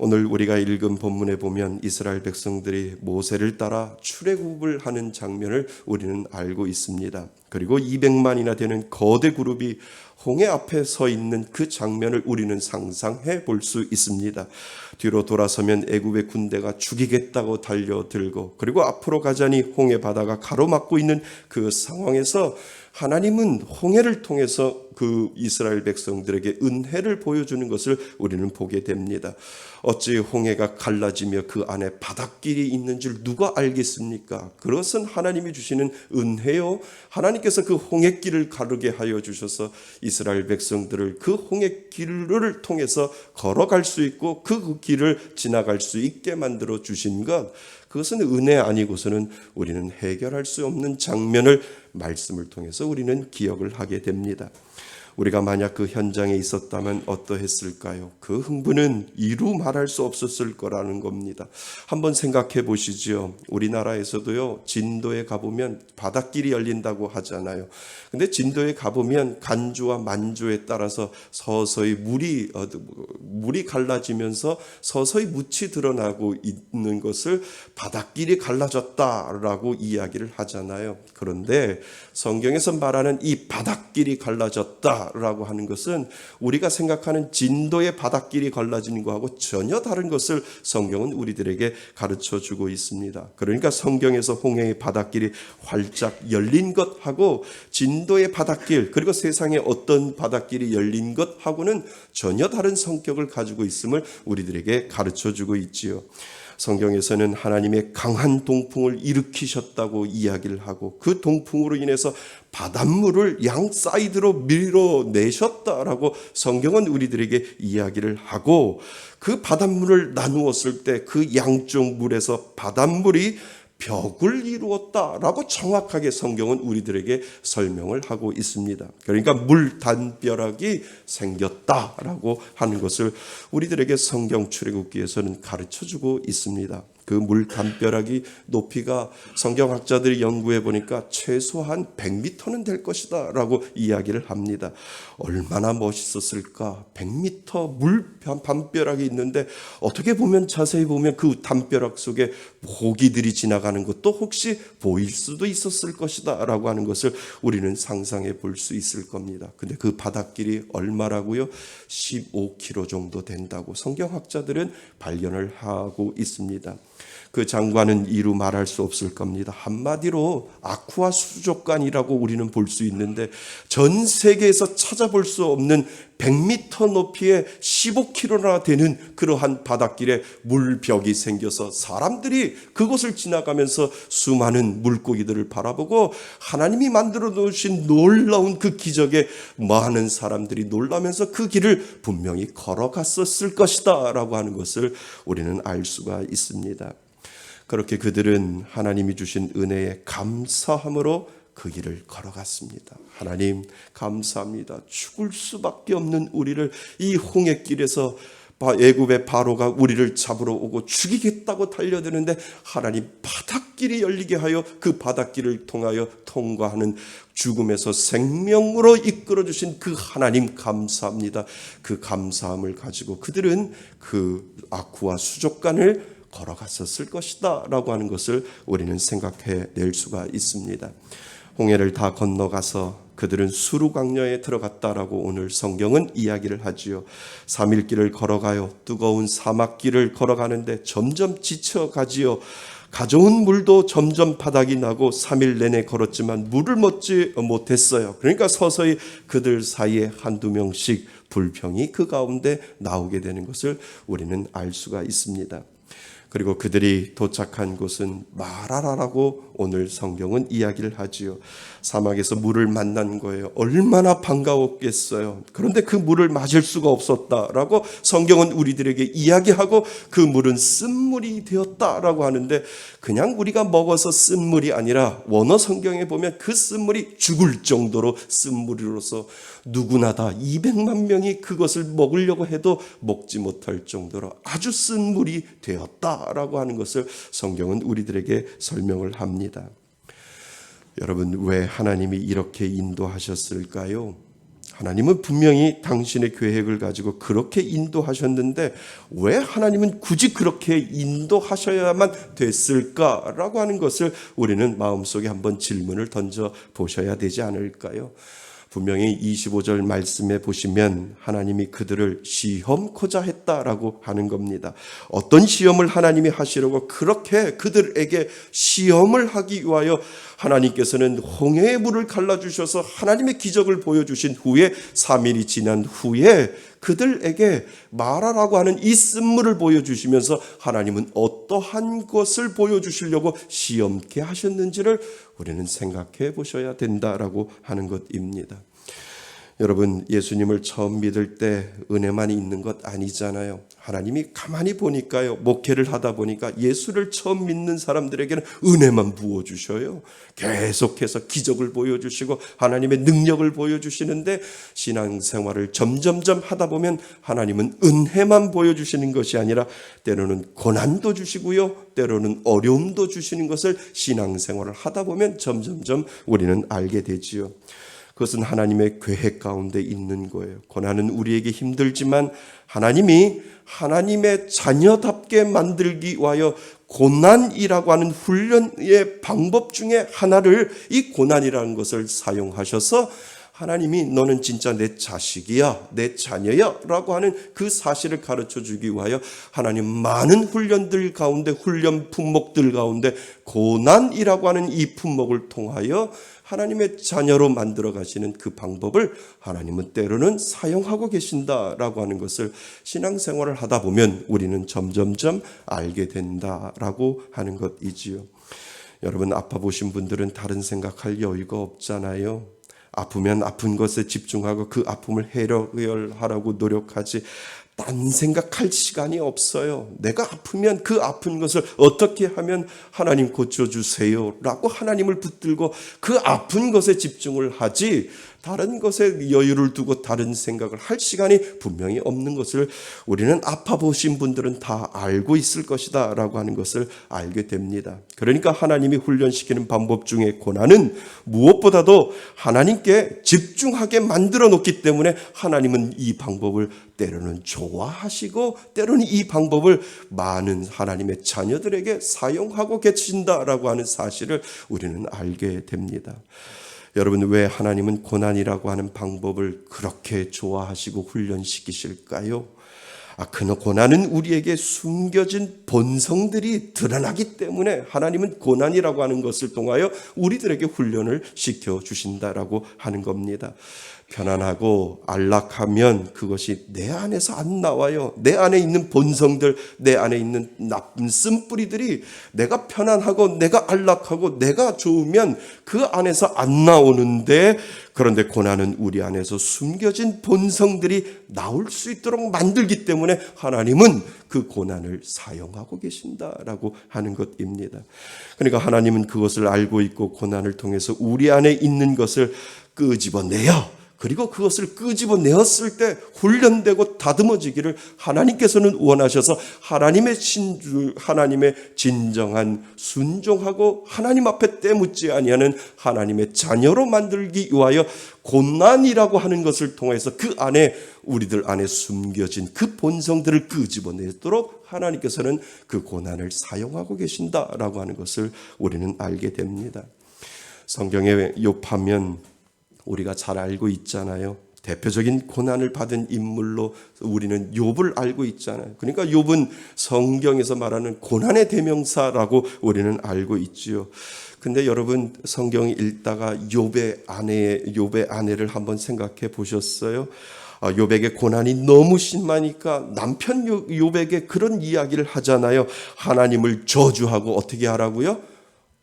오늘 우리가 읽은 본문에 보면 이스라엘 백성들이 모세를 따라 출애굽을 하는 장면을 우리는 알고 있습니다. 그리고 200만이나 되는 거대 그룹이 홍해 앞에 서 있는 그 장면을 우리는 상상해 볼 수 있습니다. 뒤로 돌아서면 애굽의 군대가 죽이겠다고 달려들고, 그리고 앞으로 가자니 홍해 바다가 가로막고 있는 그 상황에서 하나님은 홍해를 통해서 그 이스라엘 백성들에게 은혜를 보여주는 것을 우리는 보게 됩니다. 어찌 홍해가 갈라지며 그 안에 바닷길이 있는 줄 누가 알겠습니까? 그것은 하나님이 주시는 은혜요. 하나님께서 그 홍해길을 가르게 하여 주셔서 이스라엘 백성들을 그 홍해길을 통해서 걸어갈 수 있고 그 길을 지나갈 수 있게 만들어 주신 것, 그것은 은혜 아니고서는 우리는 해결할 수 없는 장면을 말씀을 통해서 우리는 기억을 하게 됩니다. 우리가 만약 그 현장에 있었다면 어떠했을까요? 그 흥분은 이루 말할 수 없었을 거라는 겁니다. 한번 생각해 보시죠. 우리나라에서도요, 진도에 가보면 바닷길이 열린다고 하잖아요. 근데 진도에 가보면 간주와 만주에 따라서 서서히 물이 갈라지면서 서서히 묻이 드러나고 있는 것을 바닷길이 갈라졌다라고 이야기를 하잖아요. 그런데 성경에서 말하는 이 바닷길이 갈라졌다라고 하는 것은 우리가 생각하는 진도의 바닷길이 갈라지는 것하고 전혀 다른 것을 성경은 우리들에게 가르쳐주고 있습니다. 그러니까 성경에서 홍해의 바닷길이 활짝 열린 것하고 진도의 바닷길, 그리고 세상에 어떤 바닷길이 열린 것하고는 전혀 다른 성격을 가지고 있음을 우리들에게 가르쳐주고 있지요. 성경에서는 하나님의 강한 동풍을 일으키셨다고 이야기를 하고, 그 동풍으로 인해서 바닷물을 양 사이드로 밀어내셨다라고 성경은 우리들에게 이야기를 하고, 그 바닷물을 나누었을 때 그 양쪽 물에서 바닷물이 벽을 이루었다라고 정확하게 성경은 우리들에게 설명을 하고 있습니다. 그러니까 물 담벼락이 생겼다라고 하는 것을 우리들에게 성경 출애굽기에서는 가르쳐주고 있습니다. 그 물 담벼락이 높이가 성경학자들이 연구해 보니까 최소한 100m는 될 것이다 라고 이야기를 합니다. 얼마나 멋있었을까. 100m 물 담벼락이 있는데 어떻게 보면, 자세히 보면 그 담벼락 속에 모기들이 지나가는 것도 혹시 보일 수도 있었을 것이다 라고 하는 것을 우리는 상상해 볼 수 있을 겁니다. 근데 그 바닷길이 얼마라고요? 15km 정도 된다고 성경학자들은 발견을 하고 있습니다. 그 장관은 이루 말할 수 없을 겁니다. 한마디로 아쿠아 수족관이라고 우리는 볼 수 있는데, 전 세계에서 찾아볼 수 없는 100m 높이의 15km나 되는 그러한 바닷길에 물벽이 생겨서 사람들이 그곳을 지나가면서 수많은 물고기들을 바라보고 하나님이 만들어 놓으신 놀라운 그 기적에 많은 사람들이 놀라면서 그 길을 분명히 걸어갔었을 것이다 라고 하는 것을 우리는 알 수가 있습니다. 그렇게 그들은 하나님이 주신 은혜에 감사함으로 그 길을 걸어갔습니다. 하나님 감사합니다. 죽을 수밖에 없는 우리를 이 홍해길에서 애굽의 바로가 우리를 잡으러 오고 죽이겠다고 달려드는데 하나님 바닷길이 열리게 하여 그 바닷길을 통하여 통과하는 죽음에서 생명으로 이끌어주신 그 하나님 감사합니다. 그 감사함을 가지고 그들은 그 아쿠아 수족관을 걸어갔었을 것이다 라고 하는 것을 우리는 생각해 낼 수가 있습니다. 홍해를 다 건너가서 그들은 수르광야에 들어갔다라고 오늘 성경은 이야기를 하지요. 3일 길을 걸어가요. 뜨거운 사막길을 걸어가는데 점점 지쳐가지요. 가져온 물도 점점 바닥이 나고 3일 내내 걸었지만 물을 먹지 못했어요. 그러니까 서서히 그들 사이에 한두 명씩 불평이 그 가운데 나오게 되는 것을 우리는 알 수가 있습니다. 그리고 그들이 도착한 곳은 마라라라고 오늘 성경은 이야기를 하지요. 사막에서 물을 만난 거예요. 얼마나 반가웠겠어요. 그런데 그 물을 마실 수가 없었다라고 성경은 우리들에게 이야기하고 그 물은 쓴물이 되었다라고 하는데 그냥 우리가 먹어서 쓴물이 아니라 원어 성경에 보면 그 쓴물이 죽을 정도로 쓴물이로서 누구나 다 200만 명이 그것을 먹으려고 해도 먹지 못할 정도로 아주 쓴물이 되었다라고 하는 것을 성경은 우리들에게 설명을 합니다. 여러분, 왜 하나님이 이렇게 인도하셨을까요? 하나님은 분명히 당신의 계획을 가지고 그렇게 인도하셨는데 왜 하나님은 굳이 그렇게 인도하셔야만 됐을까라고 하는 것을 우리는 마음속에 한번 질문을 던져 보셔야 되지 않을까요? 분명히 25절 말씀에 보시면 하나님이 그들을 시험코자 했다라고 하는 겁니다. 어떤 시험을 하나님이 하시려고 그렇게 그들에게 시험을 하기 위하여 하나님께서는 홍해의 물을 갈라주셔서 하나님의 기적을 보여주신 후에 3일이 지난 후에 그들에게 마라라고 하는 이 쓴물을 보여주시면서 하나님은 어떠한 것을 보여주시려고 시험케 하셨는지를 우리는 생각해 보셔야 된다라고 하는 것입니다. 여러분, 예수님을 처음 믿을 때 은혜만 있는 것 아니잖아요. 하나님이 가만히 보니까요, 목회를 하다 보니까 예수를 처음 믿는 사람들에게는 은혜만 부어주셔요. 계속해서 기적을 보여주시고 하나님의 능력을 보여주시는데 신앙생활을 점점점 하다 보면 하나님은 은혜만 보여주시는 것이 아니라 때로는 고난도 주시고요, 때로는 어려움도 주시는 것을 신앙생활을 하다 보면 점점점 우리는 알게 되지요. 그것은 하나님의 계획 가운데 있는 거예요. 고난은 우리에게 힘들지만 하나님이 하나님의 자녀답게 만들기 위하여 고난이라고 하는 훈련의 방법 중에 하나를 이 고난이라는 것을 사용하셔서 하나님이 너는 진짜 내 자식이야, 내 자녀야 라고 하는 그 사실을 가르쳐 주기 위하여 하나님 많은 훈련들 가운데, 훈련 품목들 가운데 고난이라고 하는 이 품목을 통하여 하나님의 자녀로 만들어 가시는 그 방법을 하나님은 때로는 사용하고 계신다라고 하는 것을 신앙생활을 하다 보면 우리는 점점점 알게 된다라고 하는 것이지요. 여러분, 아파 보신 분들은 다른 생각할 여유가 없잖아요. 아프면 아픈 것에 집중하고 그 아픔을 해결하라고 노력하지 딴 생각할 시간이 없어요. 내가 아프면 그 아픈 것을 어떻게 하면 하나님 고쳐주세요 라고 하나님을 붙들고 그 아픈 것에 집중을 하지 다른 것에 여유를 두고 다른 생각을 할 시간이 분명히 없는 것을 우리는 아파 보신 분들은 다 알고 있을 것이다 라고 하는 것을 알게 됩니다. 그러니까 하나님이 훈련시키는 방법 중에 고난은 무엇보다도 하나님께 집중하게 만들어 놓기 때문에 하나님은 이 방법을 때로는 좋아하시고 때로는 이 방법을 많은 하나님의 자녀들에게 사용하고 계신다라고 하는 사실을 우리는 알게 됩니다. 여러분, 왜 하나님은 고난이라고 하는 방법을 그렇게 좋아하시고 훈련시키실까요? 그 고난은 우리에게 숨겨진 본성들이 드러나기 때문에 하나님은 고난이라고 하는 것을 통하여 우리들에게 훈련을 시켜주신다라고 하는 겁니다. 편안하고 안락하면 그것이 내 안에서 안 나와요. 내 안에 있는 본성들, 내 안에 있는 나쁜 쓴뿌리들이 내가 편안하고 내가 안락하고 내가 좋으면 그 안에서 안 나오는데, 그런데 고난은 우리 안에서 숨겨진 본성들이 나올 수 있도록 만들기 때문에 하나님은 그 고난을 사용하고 계신다라고 하는 것입니다. 그러니까 하나님은 그것을 알고 있고 고난을 통해서 우리 안에 있는 것을 끄집어내요. 그리고 그것을 끄집어내었을 때 훈련되고 다듬어지기를 하나님께서는 원하셔서 하나님의 진정한 순종하고 하나님 앞에 떼묻지 아니하는 하나님의 자녀로 만들기 위하여 고난이라고 하는 것을 통해서 그 안에 우리들 안에 숨겨진 그 본성들을 끄집어내도록 하나님께서는 그 고난을 사용하고 계신다라고 하는 것을 우리는 알게 됩니다. 성경에 욥하면 우리가 잘 알고 있잖아요. 대표적인 고난을 받은 인물로 우리는 욥을 알고 있잖아요. 그러니까 욥은 성경에서 말하는 고난의 대명사라고 우리는 알고 있지요. 근데 여러분 성경 읽다가 욥의 아내를 한번 생각해 보셨어요? 욥에게 고난이 너무 심하니까 남편 욥에게 그런 이야기를 하잖아요. 하나님을 저주하고 어떻게 하라고요?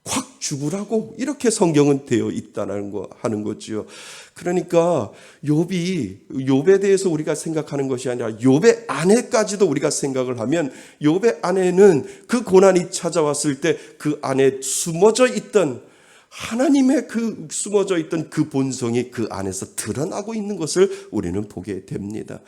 확 죽으라고 이렇게 성경은 되어 있다는 거 하는 거지요. 그러니까 욥에 대해서 우리가 생각하는 것이 아니라 욥의 아내까지도 우리가 생각을 하면 욥의 아내는 그 고난이 찾아왔을 때 그 안에 숨어져 있던 하나님의 그 숨어져 있던 그 본성이 그 안에서 드러나고 있는 것을 우리는 보게 됩니다.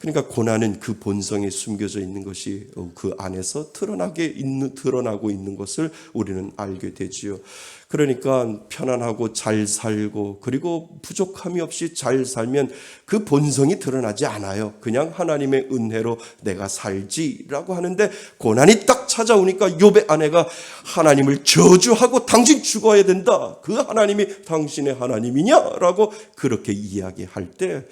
그러니까 고난은 그 본성에 숨겨져 있는 것이 그 안에서 드러나고 있는 것을 우리는 알게 되지요. 그러니까 편안하고 잘 살고 그리고 부족함이 없이 잘 살면 그 본성이 드러나지 않아요. 그냥 하나님의 은혜로 내가 살지라고 하는데 고난이 딱 찾아오니까 욥의 아내가 하나님을 저주하고 당신 죽어야 된다. 그 하나님이 당신의 하나님이냐라고 그렇게 이야기할 때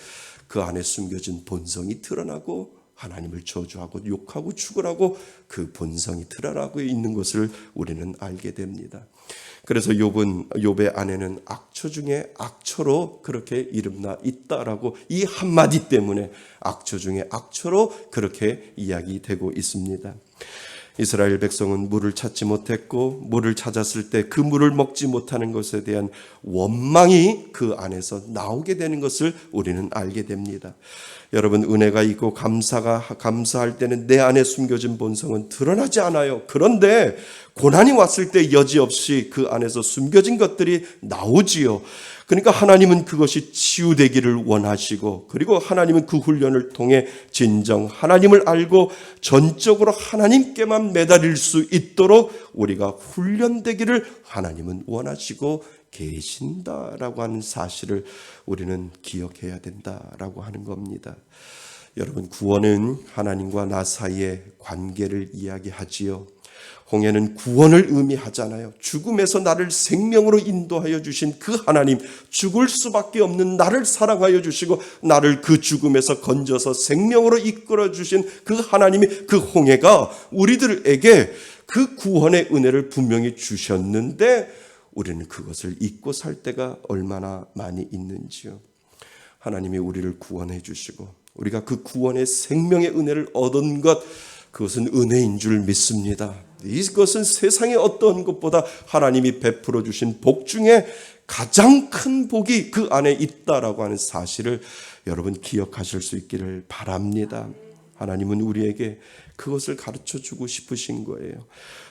그 안에 숨겨진 본성이 드러나고 하나님을 저주하고 욕하고 죽으라고 그 본성이 드러나고 있는 것을 우리는 알게 됩니다. 그래서 욥의 아내는 악처 중에 악처로 그렇게 이름나 있다라고 이 한마디 때문에 악처 중에 악처로 그렇게 이야기되고 있습니다. 이스라엘 백성은 물을 찾지 못했고 물을 찾았을 때 그 물을 먹지 못하는 것에 대한 원망이 그 안에서 나오게 되는 것을 우리는 알게 됩니다. 여러분 은혜가 있고 감사할 때는 내 안에 숨겨진 본성은 드러나지 않아요. 그런데 고난이 왔을 때 여지없이 그 안에서 숨겨진 것들이 나오지요. 그러니까 하나님은 그것이 치유되기를 원하시고 그리고 하나님은 그 훈련을 통해 진정 하나님을 알고 전적으로 하나님께만 매달릴 수 있도록 우리가 훈련되기를 하나님은 원하시고 계신다라고 하는 사실을 우리는 기억해야 된다라고 하는 겁니다. 여러분 구원은 하나님과 나 사이의 관계를 이야기하지요. 홍해는 구원을 의미하잖아요. 죽음에서 나를 생명으로 인도하여 주신 그 하나님, 죽을 수밖에 없는 나를 사랑하여 주시고 나를 그 죽음에서 건져서 생명으로 이끌어 주신 그 하나님이 그 홍해가 우리들에게 그 구원의 은혜를 분명히 주셨는데 우리는 그것을 잊고 살 때가 얼마나 많이 있는지요. 하나님이 우리를 구원해 주시고 우리가 그 구원의 생명의 은혜를 얻은 것 그것은 은혜인 줄 믿습니다. 이것은 세상의 어떤 것보다 하나님이 베풀어 주신 복 중에 가장 큰 복이 그 안에 있다라고 하는 사실을 여러분 기억하실 수 있기를 바랍니다. 하나님은 우리에게 그것을 가르쳐 주고 싶으신 거예요.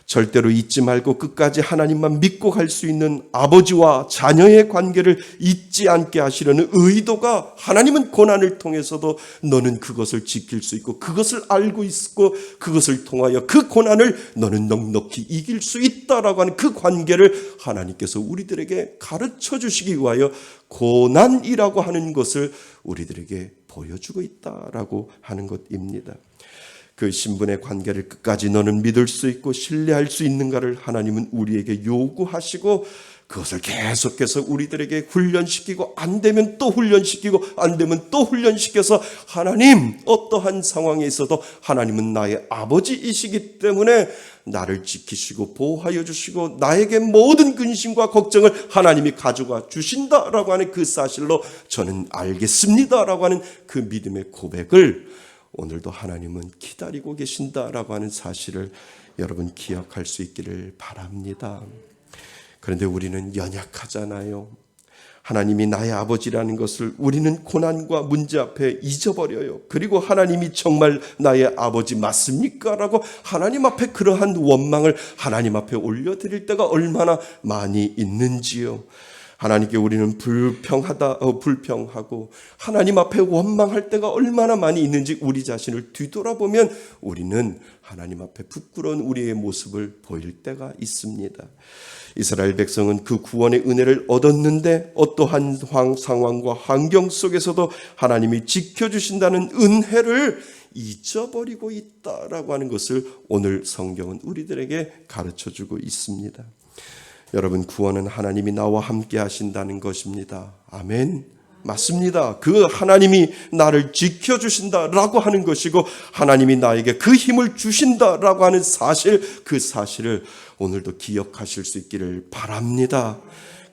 절대로 잊지 말고 끝까지 하나님만 믿고 갈 수 있는 아버지와 자녀의 관계를 잊지 않게 하시려는 의도가 하나님은 고난을 통해서도 너는 그것을 지킬 수 있고 그것을 알고 있고 그것을 통하여 그 고난을 너는 넉넉히 이길 수 있다라고 하는 그 관계를 하나님께서 우리들에게 가르쳐 주시기 위하여 고난이라고 하는 것을 우리들에게 보여주고 있다라고 하는 것입니다. 그 신분의 관계를 끝까지 너는 믿을 수 있고 신뢰할 수 있는가를 하나님은 우리에게 요구하시고 그것을 계속해서 우리들에게 훈련시키고 안 되면 또 훈련시키고 안 되면 또 훈련시켜서 하나님 어떠한 상황에 있어도 하나님은 나의 아버지이시기 때문에 나를 지키시고 보호하여 주시고 나에게 모든 근심과 걱정을 하나님이 가져가 주신다라고 하는 그 사실로 저는 알겠습니다라고 하는 그 믿음의 고백을 오늘도 하나님은 기다리고 계신다라고 하는 사실을 여러분 기억할 수 있기를 바랍니다. 그런데 우리는 연약하잖아요. 하나님이 나의 아버지라는 것을 우리는 고난과 문제 앞에 잊어버려요. 그리고 하나님이 정말 나의 아버지 맞습니까? 라고 하나님 앞에 그러한 원망을 하나님 앞에 올려드릴 때가 얼마나 많이 있는지요. 하나님께 우리는 불평하고 하나님 앞에 원망할 때가 얼마나 많이 있는지 우리 자신을 뒤돌아보면 우리는 하나님 앞에 부끄러운 우리의 모습을 보일 때가 있습니다. 이스라엘 백성은 그 구원의 은혜를 얻었는데 어떠한 상황과 환경 속에서도 하나님이 지켜주신다는 은혜를 잊어버리고 있다라고 하는 것을 오늘 성경은 우리들에게 가르쳐주고 있습니다. 여러분 구원은 하나님이 나와 함께 하신다는 것입니다. 아멘. 맞습니다. 그 하나님이 나를 지켜주신다라고 하는 것이고 하나님이 나에게 그 힘을 주신다라고 하는 사실, 그 사실을 오늘도 기억하실 수 있기를 바랍니다.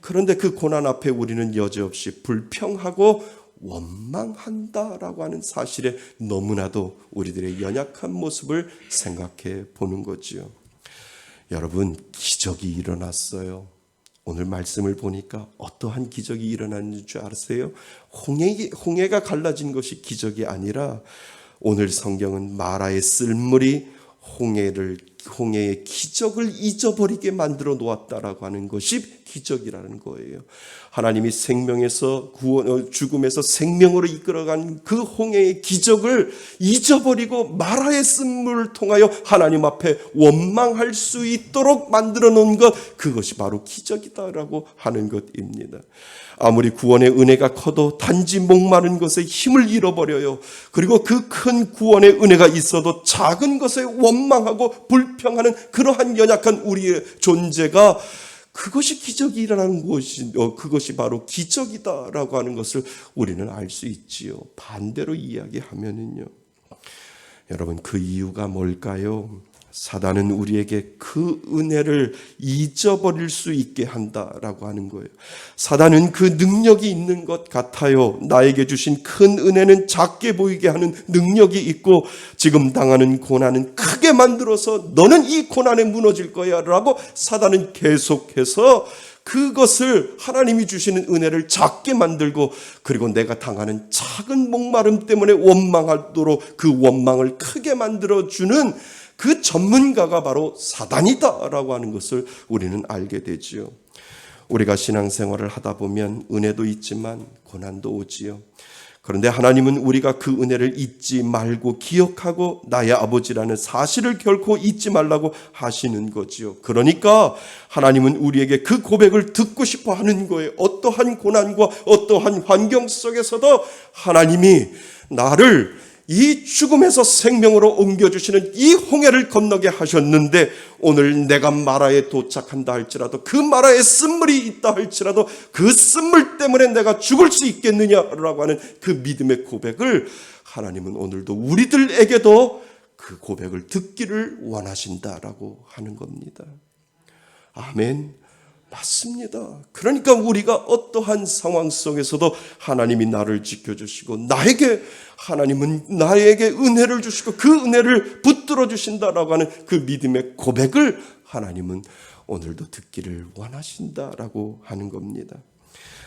그런데 그 고난 앞에 우리는 여지없이 불평하고 원망한다라고 하는 사실에 너무나도 우리들의 연약한 모습을 생각해 보는 거지요. 여러분, 기적이 일어났어요. 오늘 말씀을 보니까 어떠한 기적이 일어났는 줄 아세요? 홍해가 갈라진 것이 기적이 아니라 오늘 성경은 마라의 쓸물이 홍해의 기적을 잊어버리게 만들어 놓았다라고 하는 것이 기적이라는 거예요. 하나님이 생명에서 죽음에서 생명으로 이끌어간 그 홍해의 기적을 잊어버리고 마라의 쓴물을 통하여 하나님 앞에 원망할 수 있도록 만들어 놓은 것, 그것이 바로 기적이다라고 하는 것입니다. 아무리 구원의 은혜가 커도 단지 목마른 것에 힘을 잃어버려요. 그리고 그 큰 구원의 은혜가 있어도 작은 것에 원망하고 불평하는 그러한 연약한 우리의 존재가, 그것이 기적이 일어나는 것이, 그것이 바로 기적이다라고 하는 것을 우리는 알 수 있지요. 반대로 이야기하면은요, 여러분, 그 이유가 뭘까요? 사단은 우리에게 그 은혜를 잊어버릴 수 있게 한다라고 하는 거예요. 사단은 그 능력이 있는 것 같아요. 나에게 주신 큰 은혜는 작게 보이게 하는 능력이 있고, 지금 당하는 고난은 크게 만들어서 너는 이 고난에 무너질 거야 라고 사단은 계속해서 그것을, 하나님이 주시는 은혜를 작게 만들고, 그리고 내가 당하는 작은 목마름 때문에 원망하도록 그 원망을 크게 만들어주는 그 전문가가 바로 사단이다라고 하는 것을 우리는 알게 되지요. 우리가 신앙생활을 하다 보면 은혜도 있지만 고난도 오지요. 그런데 하나님은 우리가 그 은혜를 잊지 말고 기억하고 나의 아버지라는 사실을 결코 잊지 말라고 하시는 거지요. 그러니까 하나님은 우리에게 그 고백을 듣고 싶어 하는 거예요. 어떠한 고난과 어떠한 환경 속에서도 하나님이 나를 이 죽음에서 생명으로 옮겨주시는 이 홍해를 건너게 하셨는데, 오늘 내가 마라에 도착한다 할지라도, 그 마라에 쓴물이 있다 할지라도 그 쓴물 때문에 내가 죽을 수 있겠느냐라고 하는 그 믿음의 고백을 하나님은 오늘도 우리들에게도 그 고백을 듣기를 원하신다라고 하는 겁니다. 아멘. 맞습니다. 그러니까 우리가 어떠한 상황 속에서도 하나님이 나를 지켜주시고, 하나님은 나에게 은혜를 주시고 그 은혜를 붙들어 주신다라고 하는 그 믿음의 고백을 하나님은 오늘도 듣기를 원하신다라고 하는 겁니다.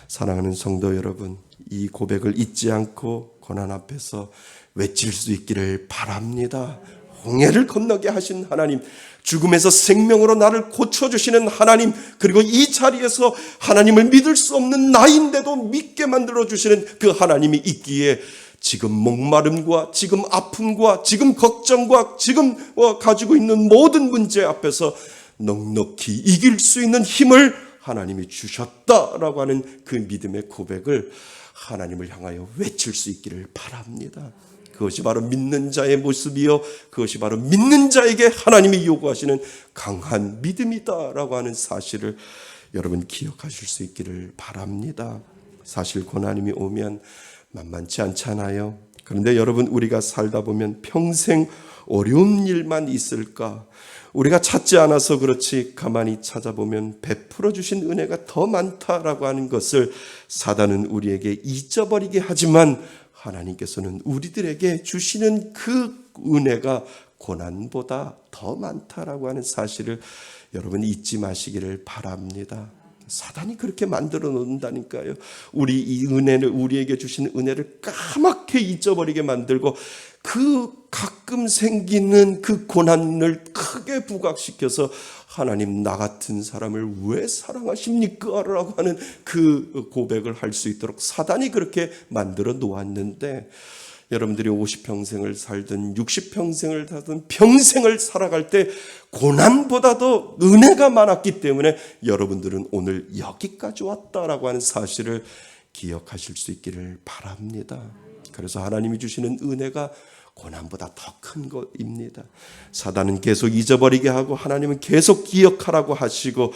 사랑하는 성도 여러분, 이 고백을 잊지 않고 고난 앞에서 외칠 수 있기를 바랍니다. 홍해를 건너게 하신 하나님, 죽음에서 생명으로 나를 고쳐주시는 하나님, 그리고 이 자리에서 하나님을 믿을 수 없는 나인데도 믿게 만들어주시는 그 하나님이 있기에, 지금 목마름과 지금 아픔과 지금 걱정과 지금 가지고 있는 모든 문제 앞에서 넉넉히 이길 수 있는 힘을 하나님이 주셨다라고 하는 그 믿음의 고백을 하나님을 향하여 외칠 수 있기를 바랍니다. 그것이 바로 믿는 자의 모습이요, 그것이 바로 믿는 자에게 하나님이 요구하시는 강한 믿음이다라고 하는 사실을 여러분 기억하실 수 있기를 바랍니다. 사실 고난이 오면 만만치 않잖아요. 그런데 여러분, 우리가 살다 보면 평생 어려운 일만 있을까? 우리가 찾지 않아서 그렇지 가만히 찾아보면 베풀어 주신 은혜가 더 많다라고 하는 것을 사단은 우리에게 잊어버리게 하지만, 하나님께서는 우리들에게 주시는 그 은혜가 고난보다 더 많다라고 하는 사실을 여러분 잊지 마시기를 바랍니다. 사단이 그렇게 만들어 놓는다니까요. 우리에게 주신 은혜를 까맣게 잊어버리게 만들고, 그 가끔 생기는 그 고난을 크게 부각시켜서 하나님, 나 같은 사람을 왜 사랑하십니까? 라고 하는 그 고백을 할 수 있도록 사단이 그렇게 만들어 놓았는데, 여러분들이 50평생을 살든 60평생을 살든 평생을 살아갈 때 고난보다도 은혜가 많았기 때문에 여러분들은 오늘 여기까지 왔다라고 하는 사실을 기억하실 수 있기를 바랍니다. 그래서 하나님이 주시는 은혜가 고난보다 더 큰 것입니다. 사단은 계속 잊어버리게 하고 하나님은 계속 기억하라고 하시고,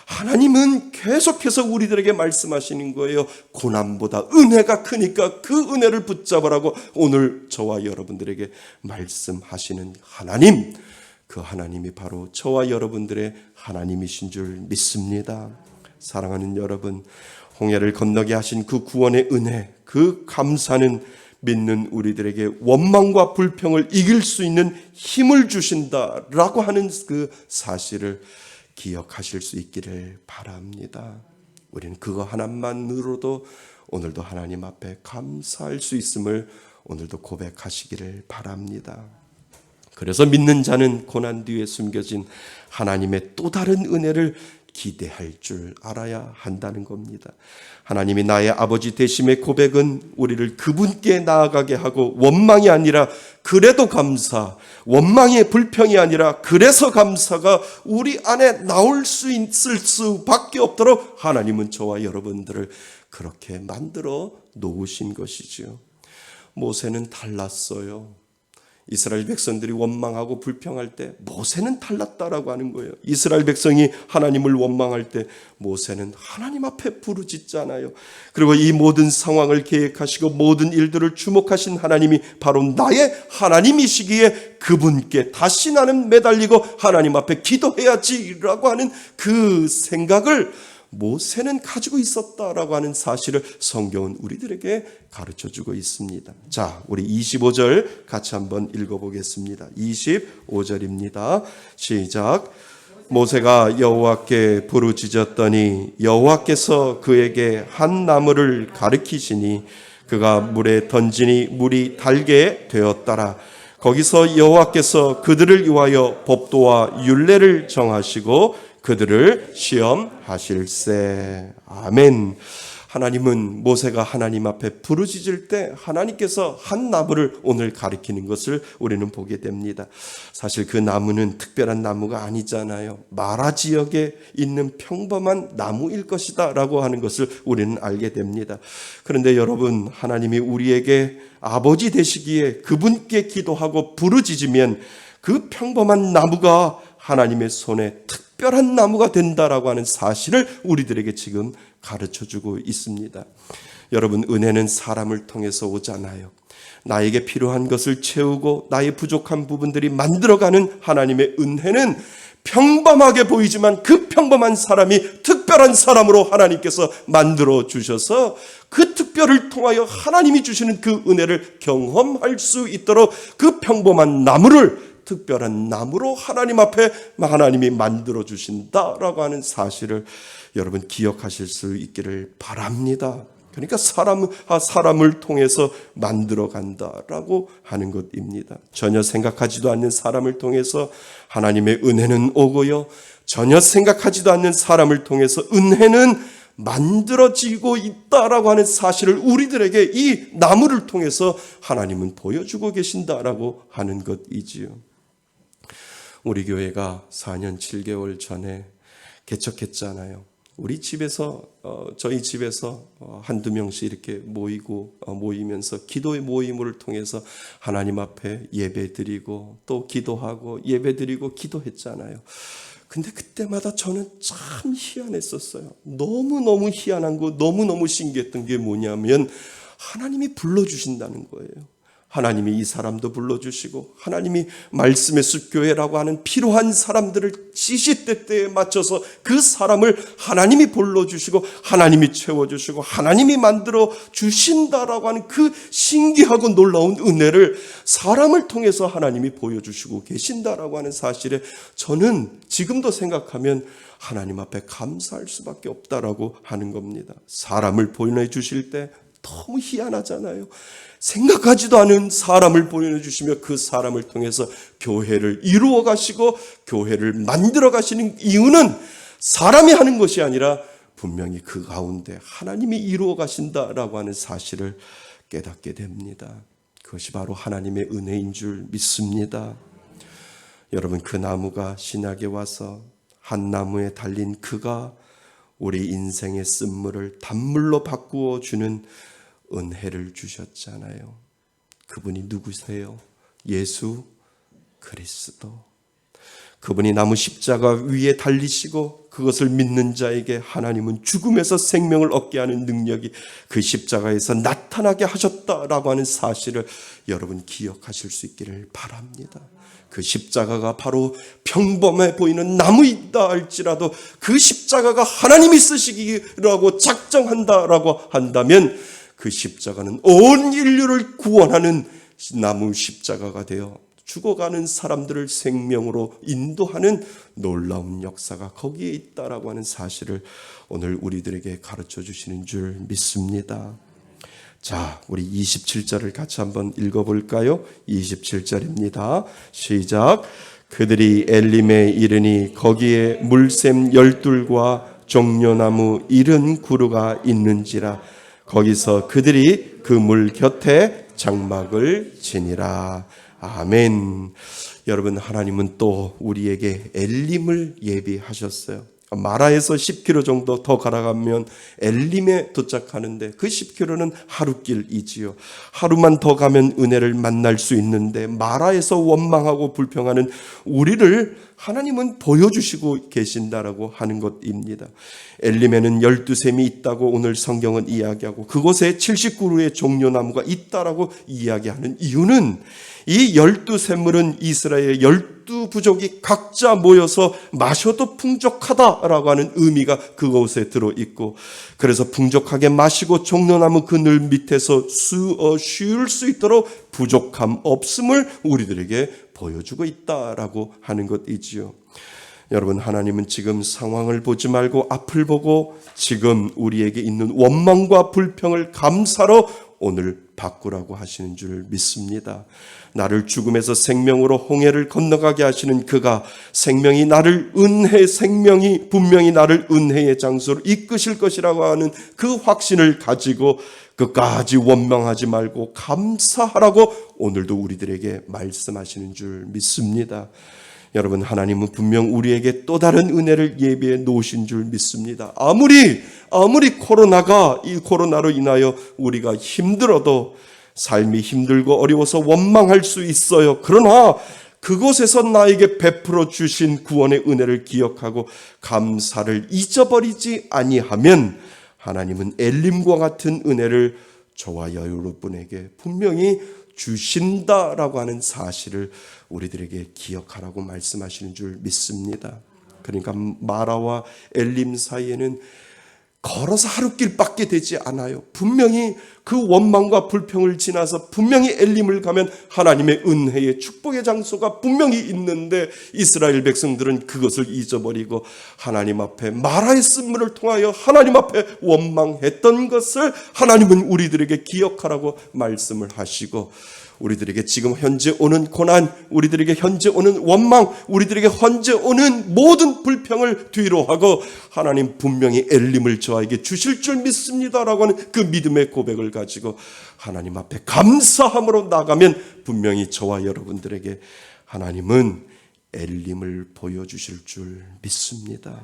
하나님은 계속해서 우리들에게 말씀하시는 거예요. 고난보다 은혜가 크니까 그 은혜를 붙잡으라고 오늘 저와 여러분들에게 말씀하시는 하나님, 그 하나님이 바로 저와 여러분들의 하나님이신 줄 믿습니다. 사랑하는 여러분, 홍해를 건너게 하신 그 구원의 은혜, 그 감사는 믿는 우리들에게 원망과 불평을 이길 수 있는 힘을 주신다라고 하는 그 사실을 기억하실 수 있기를 바랍니다. 우리는 그거 하나만으로도 오늘도 하나님 앞에 감사할 수 있음을 오늘도 고백하시기를 바랍니다. 그래서 믿는 자는 고난 뒤에 숨겨진 하나님의 또 다른 은혜를 기대할 줄 알아야 한다는 겁니다. 하나님이 나의 아버지 되심의 고백은 우리를 그분께 나아가게 하고 원망이 아니라 그래도 감사, 원망의 불평이 아니라 그래서 감사가 우리 안에 나올 수 있을 수밖에 없도록 하나님은 저와 여러분들을 그렇게 만들어 놓으신 것이지요. 모세는 달랐어요. 이스라엘 백성들이 원망하고 불평할 때 모세는 달랐다라고 하는 거예요. 이스라엘 백성이 하나님을 원망할 때 모세는 하나님 앞에 부르짖잖아요. 그리고 이 모든 상황을 계획하시고 모든 일들을 주목하신 하나님이 바로 나의 하나님이시기에 그분께 다시 나는 매달리고 하나님 앞에 기도해야지라고 하는 그 생각을 모세는 가지고 있었다라고 하는 사실을 성경은 우리들에게 가르쳐주고 있습니다. 자, 우리 25절 같이 한번 읽어보겠습니다. 25절입니다. 시작. 모세가 여호와께 부르짖었더니 여호와께서 그에게 한 나무를 가리키시니 그가 물에 던지니 물이 달게 되었더라. 거기서 여호와께서 그들을 위하여 법도와 율례를 정하시고 그들을 시험하실세. 아멘. 하나님은 모세가 하나님 앞에 부르짖을 때 하나님께서 한 나무를 오늘 가리키는 것을 우리는 보게 됩니다. 사실 그 나무는 특별한 나무가 아니잖아요. 마라 지역에 있는 평범한 나무일 것이다 라고 하는 것을 우리는 알게 됩니다. 그런데 여러분, 하나님이 우리에게 아버지 되시기에 그분께 기도하고 부르짖으면 그 평범한 나무가 하나님의 손에 특별한 나무가 된다라고 하는 사실을 우리들에게 지금 가르쳐주고 있습니다. 여러분, 은혜는 사람을 통해서 오잖아요. 나에게 필요한 것을 채우고 나의 부족한 부분들이 만들어가는 하나님의 은혜는 평범하게 보이지만 그 평범한 사람이 특별한 사람으로 하나님께서 만들어 주셔서 그 특별을 통하여 하나님이 주시는 그 은혜를 경험할 수 있도록 그 평범한 나무를 특별한 나무로 하나님 앞에 하나님이 만들어 주신다라고 하는 사실을 여러분 기억하실 수 있기를 바랍니다. 그러니까 사람을 통해서 만들어 간다라고 하는 것입니다. 전혀 생각하지도 않는 사람을 통해서 하나님의 은혜는 오고요. 전혀 생각하지도 않는 사람을 통해서 은혜는 만들어지고 있다라고 하는 사실을 우리들에게 이 나무를 통해서 하나님은 보여주고 계신다라고 하는 것이지요. 우리 교회가 4년 7개월 전에 개척했잖아요. 우리 집에서 저희 집에서 한두 명씩 이렇게 모이면서 기도의 모임을 통해서 하나님 앞에 예배드리고 또 기도하고 예배드리고 기도했잖아요. 근데 그때마다 저는 참 희한했었어요. 너무너무 희한한 거, 너무너무 신기했던 게 뭐냐면 하나님이 불러주신다는 거예요. 하나님이 이 사람도 불러주시고 하나님이 말씀의 숲교회라고 하는 필요한 사람들을 시시때때에 맞춰서 그 사람을 하나님이 불러주시고 하나님이 채워주시고 하나님이 만들어 주신다라고 하는 그 신기하고 놀라운 은혜를 사람을 통해서 하나님이 보여주시고 계신다라고 하는 사실에 저는 지금도 생각하면 하나님 앞에 감사할 수밖에 없다라고 하는 겁니다. 사람을 보내주실 때 너무 희한하잖아요. 생각하지도 않은 사람을 보내주시며 그 사람을 통해서 교회를 이루어 가시고 교회를 만들어 가시는 이유는 사람이 하는 것이 아니라 분명히 그 가운데 하나님이 이루어 가신다라고 하는 사실을 깨닫게 됩니다. 그것이 바로 하나님의 은혜인 줄 믿습니다. 여러분, 그 나무가 신약에 와서 한 나무에 달린 그가 우리 인생의 쓴물을 단물로 바꾸어 주는 은혜를 주셨잖아요. 그분이 누구세요? 예수 그리스도. 그분이 나무 십자가 위에 달리시고 그것을 믿는 자에게 하나님은 죽음에서 생명을 얻게 하는 능력이 그 십자가에서 나타나게 하셨다라고 하는 사실을 여러분 기억하실 수 있기를 바랍니다. 그 십자가가 바로 평범해 보이는 나무이다 할지라도 그 십자가가 하나님이 쓰시기라고 작정한다라고 한다면 그 십자가는 온 인류를 구원하는 나무 십자가가 되어 죽어가는 사람들을 생명으로 인도하는 놀라운 역사가 거기에 있다라고 하는 사실을 오늘 우리들에게 가르쳐 주시는 줄 믿습니다. 자, 우리 27절을 같이 한번 읽어볼까요? 27절입니다. 시작. 그들이 엘림에 이르니 거기에 물샘 12과 종려나무 70그루가 있는지라. 거기서 그들이 그 물 곁에 장막을 지니라. 아멘. 여러분, 하나님은 또 우리에게 엘림을 예비하셨어요. 마라에서 10km 정도 더 가라가면 엘림에 도착하는데 그 10km는 하루길이지요. 하루만 더 가면 은혜를 만날 수 있는데 마라에서 원망하고 불평하는 우리를 하나님은 보여주시고 계신다라고 하는 것입니다. 엘림에는 12샘이 있다고 오늘 성경은 이야기하고 그곳에 79그루의 종려나무가 있다라고 이야기하는 이유는 이 12샘물은 이스라엘의 12부족이 각자 모여서 마셔도 풍족하다라고 하는 의미가 그곳에 들어있고, 그래서 풍족하게 마시고 종려나무 그늘 밑에서 쉴 수 있도록 부족함 없음을 우리들에게 보여주고 있다라고 하는 것이지요. 여러분, 하나님은 지금 상황을 보지 말고 앞을 보고 지금 우리에게 있는 원망과 불평을 감사로 오늘 바꾸라고 하시는 줄 믿습니다. 나를 죽음에서 생명으로 홍해를 건너가게 하시는 그가 생명이 생명이 분명히 나를 은혜의 장소로 이끄실 것이라고 하는 그 확신을 가지고 끝까지 원망하지 말고 감사하라고 오늘도 우리들에게 말씀하시는 줄 믿습니다. 여러분, 하나님은 분명 우리에게 또 다른 은혜를 예비해 놓으신 줄 믿습니다. 아무리 이 코로나로 인하여 우리가 힘들어도 삶이 힘들고 어려워서 원망할 수 있어요. 그러나 그곳에서 나에게 베풀어 주신 구원의 은혜를 기억하고 감사를 잊어버리지 아니하면 하나님은 엘림과 같은 은혜를 저와 여러분에게 분명히 주신다라고 하는 사실을 우리들에게 기억하라고 말씀하시는 줄 믿습니다. 그러니까 마라와 엘림 사이에는 걸어서 하루길밖에 되지 않아요. 분명히 그 원망과 불평을 지나서 분명히 엘림을 가면 하나님의 은혜의 축복의 장소가 분명히 있는데 이스라엘 백성들은 그것을 잊어버리고 하나님 앞에 마라의 쓴물을 통하여 하나님 앞에 원망했던 것을 하나님은 우리들에게 기억하라고 말씀을 하시고, 우리들에게 지금 현재 오는 고난, 우리들에게 현재 오는 원망, 우리들에게 현재 오는 모든 불평을 뒤로 하고 하나님 분명히 엘림을 저에게 주실 줄 믿습니다라고 하는 그 믿음의 고백을 가지고 하나님 앞에 감사함으로 나가면 분명히 저와 여러분들에게 하나님은 엘림을 보여주실 줄 믿습니다.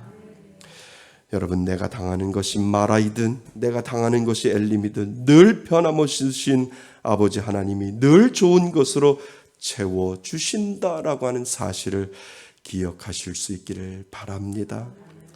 여러분, 내가 당하는 것이 마라이든 내가 당하는 것이 엘림이든 늘 변함없으신 아버지 하나님이 늘 좋은 것으로 채워주신다라고 하는 사실을 기억하실 수 있기를 바랍니다.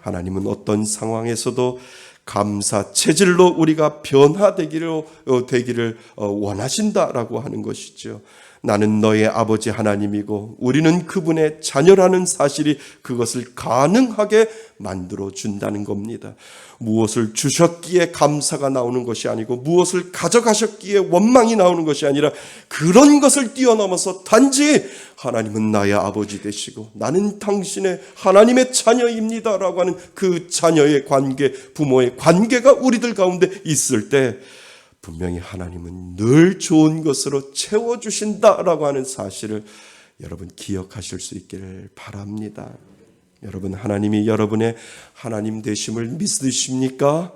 하나님은 어떤 상황에서도 감사 체질로 우리가 변화되기를 원하신다라고 하는 것이죠. 나는 너의 아버지 하나님이고 우리는 그분의 자녀라는 사실이 그것을 가능하게 만들어 준다는 겁니다. 무엇을 주셨기에 감사가 나오는 것이 아니고 무엇을 가져가셨기에 원망이 나오는 것이 아니라 그런 것을 뛰어넘어서 단지 하나님은 나의 아버지 되시고 나는 당신의 하나님의 자녀입니다라고 하는 그 자녀의 관계, 부모의 관계가 우리들 가운데 있을 때 분명히 하나님은 늘 좋은 것으로 채워주신다라고 하는 사실을 여러분 기억하실 수 있기를 바랍니다. 여러분, 하나님이 여러분의 하나님 되심을 믿으십니까?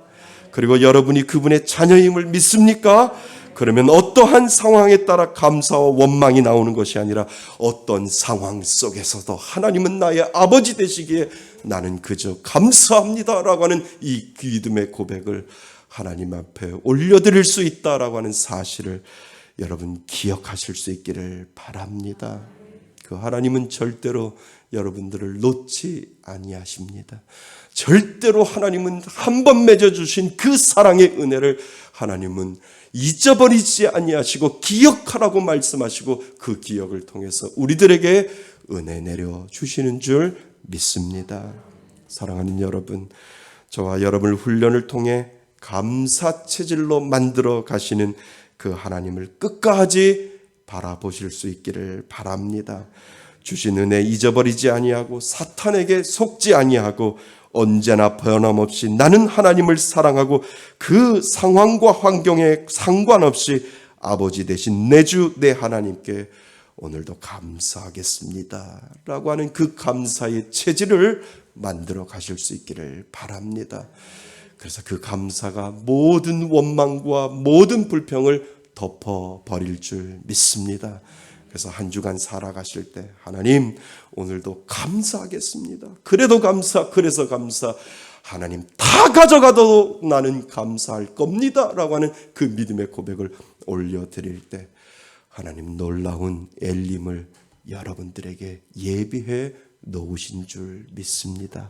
그리고 여러분이 그분의 자녀임을 믿습니까? 그러면 어떠한 상황에 따라 감사와 원망이 나오는 것이 아니라 어떤 상황 속에서도 하나님은 나의 아버지 되시기에 나는 그저 감사합니다라고 하는 이 믿음의 고백을 하나님 앞에 올려드릴 수 있다라고 하는 사실을 여러분 기억하실 수 있기를 바랍니다. 그 그 하나님은 절대로 여러분들을 놓지 아니하십니다. 절대로 하나님은 한 번 맺어주신 그 사랑의 은혜를 하나님은 잊어버리지 아니하시고 기억하라고 말씀하시고 그 기억을 통해서 우리들에게 은혜 내려주시는 줄 믿습니다. 사랑하는 여러분, 저와 여러분을 훈련을 통해 감사 체질로 만들어 가시는 그 하나님을 끝까지 바라보실 수 있기를 바랍니다. 주신 은혜 잊어버리지 아니하고 사탄에게 속지 아니하고 언제나 변함없이 나는 하나님을 사랑하고 그 상황과 환경에 상관없이 아버지 되신 내 주 내 하나님께 오늘도 감사하겠습니다 라고 하는 그 감사의 체질을 만들어 가실 수 있기를 바랍니다. 그래서 그 감사가 모든 원망과 모든 불평을 덮어버릴 줄 믿습니다. 그래서 한 주간 살아가실 때 하나님 오늘도 감사하겠습니다. 그래도 감사, 그래서 감사. 하나님 다 가져가도 나는 감사할 겁니다 라고 하는 그 믿음의 고백을 올려드릴 때 하나님 놀라운 엘림을 여러분들에게 예비해 놓으신 줄 믿습니다.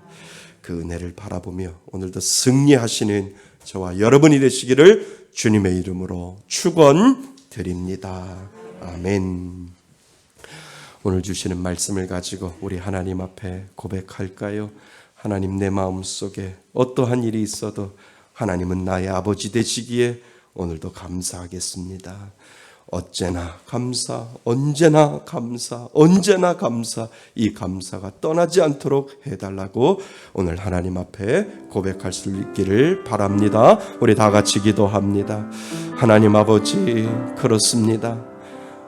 그 은혜를 바라보며 오늘도 승리하시는 저와 여러분이 되시기를 주님의 이름으로 축원드립니다. 아멘. 오늘 주시는 말씀을 가지고 우리 하나님 앞에 고백할까요? 하나님, 내 마음속에 어떠한 일이 있어도 하나님은 나의 아버지 되시기에 오늘도 감사하겠습니다. 어째나 감사, 언제나 감사, 언제나 감사, 이 감사가 떠나지 않도록 해달라고 오늘 하나님 앞에 고백할 수 있기를 바랍니다. 우리 다 같이 기도합니다. 하나님 아버지, 그렇습니다.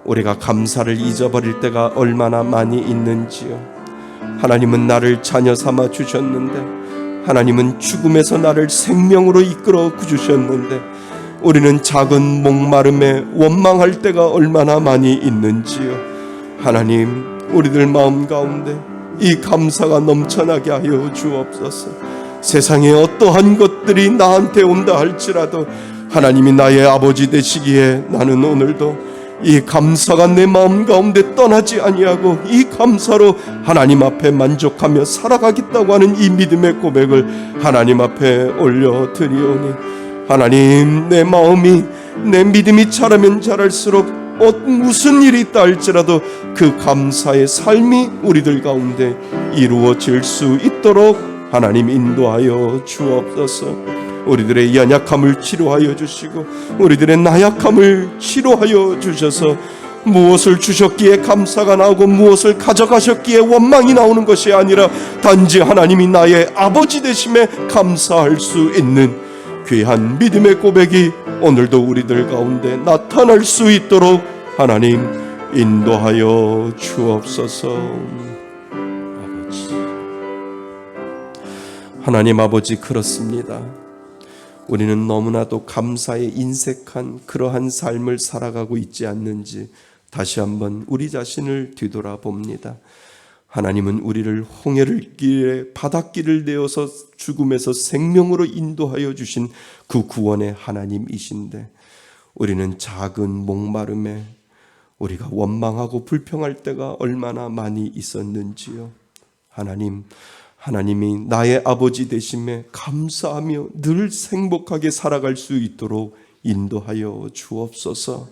우리가 감사를 잊어버릴 때가 얼마나 많이 있는지요. 하나님은 나를 자녀 삼아 주셨는데, 하나님은 죽음에서 나를 생명으로 이끌어 주셨는데, 우리는 작은 목마름에 원망할 때가 얼마나 많이 있는지요. 하나님, 우리들 마음 가운데 이 감사가 넘쳐나게 하여 주옵소서. 세상에 어떠한 것들이 나한테 온다 할지라도 하나님이 나의 아버지 되시기에 나는 오늘도 이 감사가 내 마음 가운데 떠나지 아니하고 이 감사로 하나님 앞에 만족하며 살아가겠다고 하는 이 믿음의 고백을 하나님 앞에 올려드리오니, 하나님, 내 마음이, 내 믿음이 자라면 자랄수록 무슨 일이 있다 할지라도 그 감사의 삶이 우리들 가운데 이루어질 수 있도록 하나님 인도하여 주옵소서. 우리들의 연약함을 치료하여 주시고 우리들의 나약함을 치료하여 주셔서 무엇을 주셨기에 감사가 나오고 무엇을 가져가셨기에 원망이 나오는 것이 아니라 단지 하나님이 나의 아버지 되심에 감사할 수 있는 귀한 믿음의 고백이 오늘도 우리들 가운데 나타날 수 있도록 하나님 인도하여 주옵소서. 아버지, 하나님 아버지, 그렇습니다. 우리는 너무나도 감사에 인색한 그러한 삶을 살아가고 있지 않는지 다시 한번 우리 자신을 뒤돌아봅니다. 하나님은 우리를 홍해를 길에 바닷길을 내어서 죽음에서 생명으로 인도하여 주신 그 구원의 하나님이신데, 우리는 작은 목마름에 우리가 원망하고 불평할 때가 얼마나 많이 있었는지요. 하나님이 나의 아버지 되심에 감사하며 늘 행복하게 살아갈 수 있도록 인도하여 주옵소서.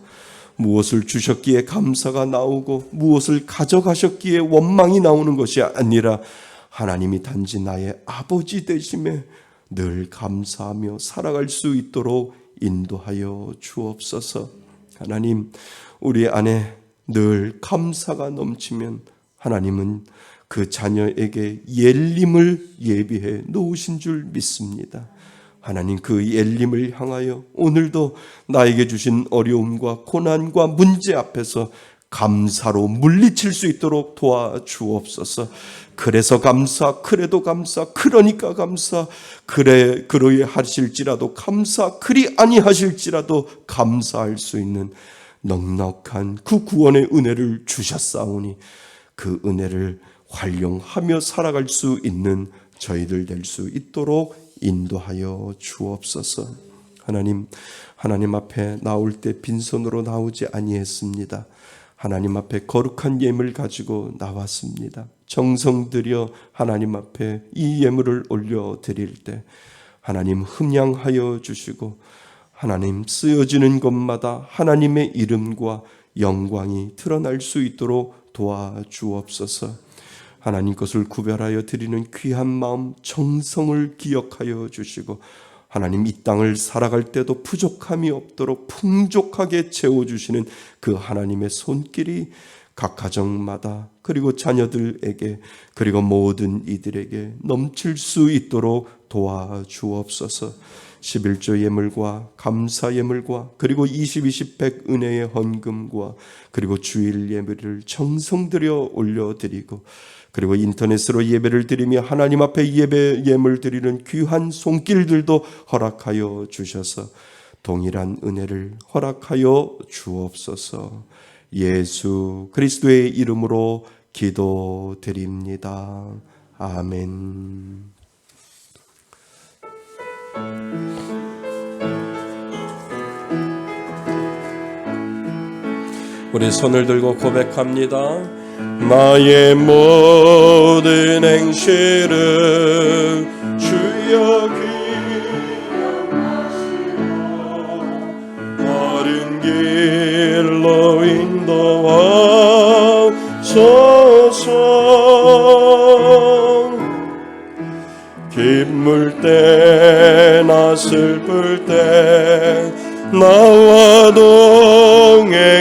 무엇을 주셨기에 감사가 나오고 무엇을 가져가셨기에 원망이 나오는 것이 아니라 하나님이 단지 나의 아버지 되심에 늘 감사하며 살아갈 수 있도록 인도하여 주옵소서. 하나님, 우리 안에 늘 감사가 넘치면 하나님은 그 자녀에게 엘림을 예비해 놓으신 줄 믿습니다. 하나님, 그 엘림을 향하여 오늘도 나에게 주신 어려움과 고난과 문제 앞에서 감사로 물리칠 수 있도록 도와주옵소서. 그래서 감사, 그래도 감사, 그러니까 감사, 그러해 하실지라도 감사, 그리 아니하실지라도 감사할 수 있는 넉넉한 그 구원의 은혜를 주셨사오니 그 은혜를 활용하며 살아갈 수 있는 저희들 될 수 있도록 인도하여 주옵소서. 하나님 앞에 나올 때 빈손으로 나오지 아니했습니다. 하나님 앞에 거룩한 예물 가지고 나왔습니다. 정성 들여 하나님 앞에 이 예물을 올려드릴 때 하나님 흠양하여 주시고 하나님 쓰여지는 곳마다 하나님의 이름과 영광이 드러날 수 있도록 도와주옵소서. 하나님 것을 구별하여 드리는 귀한 마음, 정성을 기억하여 주시고 하나님 이 땅을 살아갈 때도 부족함이 없도록 풍족하게 채워주시는 그 하나님의 손길이 각 가정마다 그리고 자녀들에게 그리고 모든 이들에게 넘칠 수 있도록 도와주옵소서. 11조 예물과 감사 예물과 그리고 20, 20, 100 은혜의 헌금과 그리고 주일 예물을 정성 들여 올려드리고 그리고 인터넷으로 예배를 드리며 하나님 앞에 예배 예물 드리는 귀한 손길들도 허락하여 주셔서 동일한 은혜를 허락하여 주옵소서. 예수 그리스도의 이름으로 기도드립니다. 아멘. 우리 손을 들고 고백합니다. 나의 모든 행실을 주여 기억하시고 바른 길로 인도하소서. 기쁠 때나 슬플 때 나와 동행하시며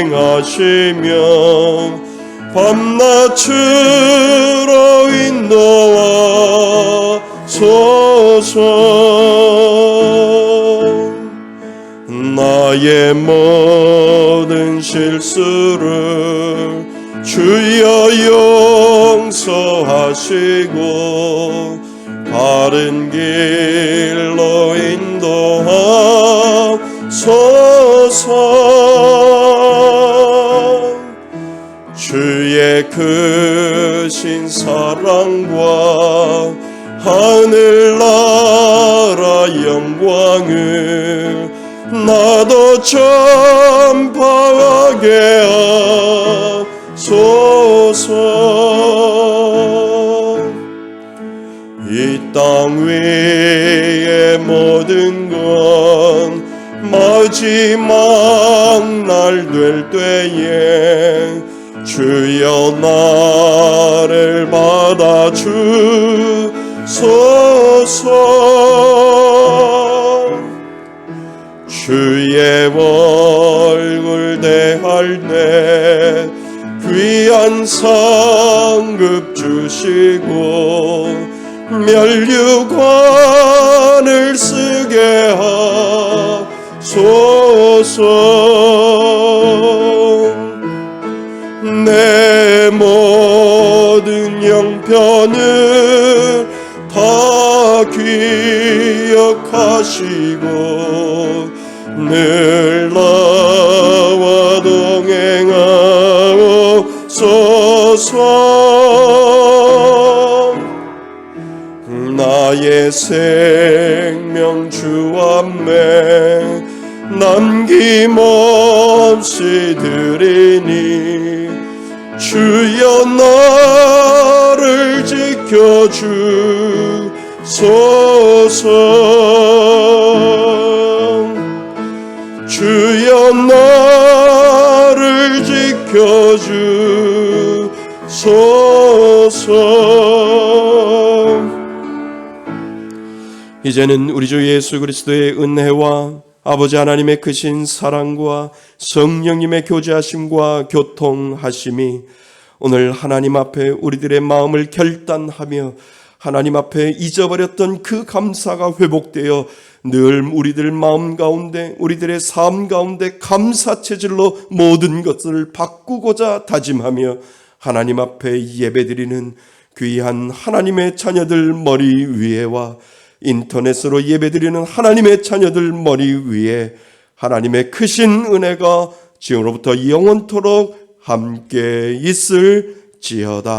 밤낮으로 인도하소서. 나의 모든 실수를 주여 용서하시고 바른 길로 인도하소서. 주의 크신 사랑과 하늘나라 영광을 나도 전파하게 하소서. 이 땅 위의 모든 건 마지막 날 될 때에 주여 나를 받아주소서. 주의 얼굴 대할 때 귀한 상급 주시고 면류관을 쓰게 하소서. 내 모든 형편을 다 기억하시고 늘 나와 동행하옵소서. 나의 생명 주 앞에 남김없이 드리니 주여 나를 지켜주소서. 주여 나를 지켜주소서. 이제는 우리 주 예수 그리스도의 은혜와 아버지 하나님의 크신 사랑과 성령님의 교제하심과 교통하심이 오늘 하나님 앞에 우리들의 마음을 결단하며 하나님 앞에 잊어버렸던 그 감사가 회복되어 늘 우리들 마음 가운데 우리들의 삶 가운데 감사체질로 모든 것을 바꾸고자 다짐하며 하나님 앞에 예배드리는 귀한 하나님의 자녀들 머리 위에와 인터넷으로 예배드리는 하나님의 자녀들 머리 위에 하나님의 크신 은혜가 지금으로부터 영원토록 함께 있을지어다.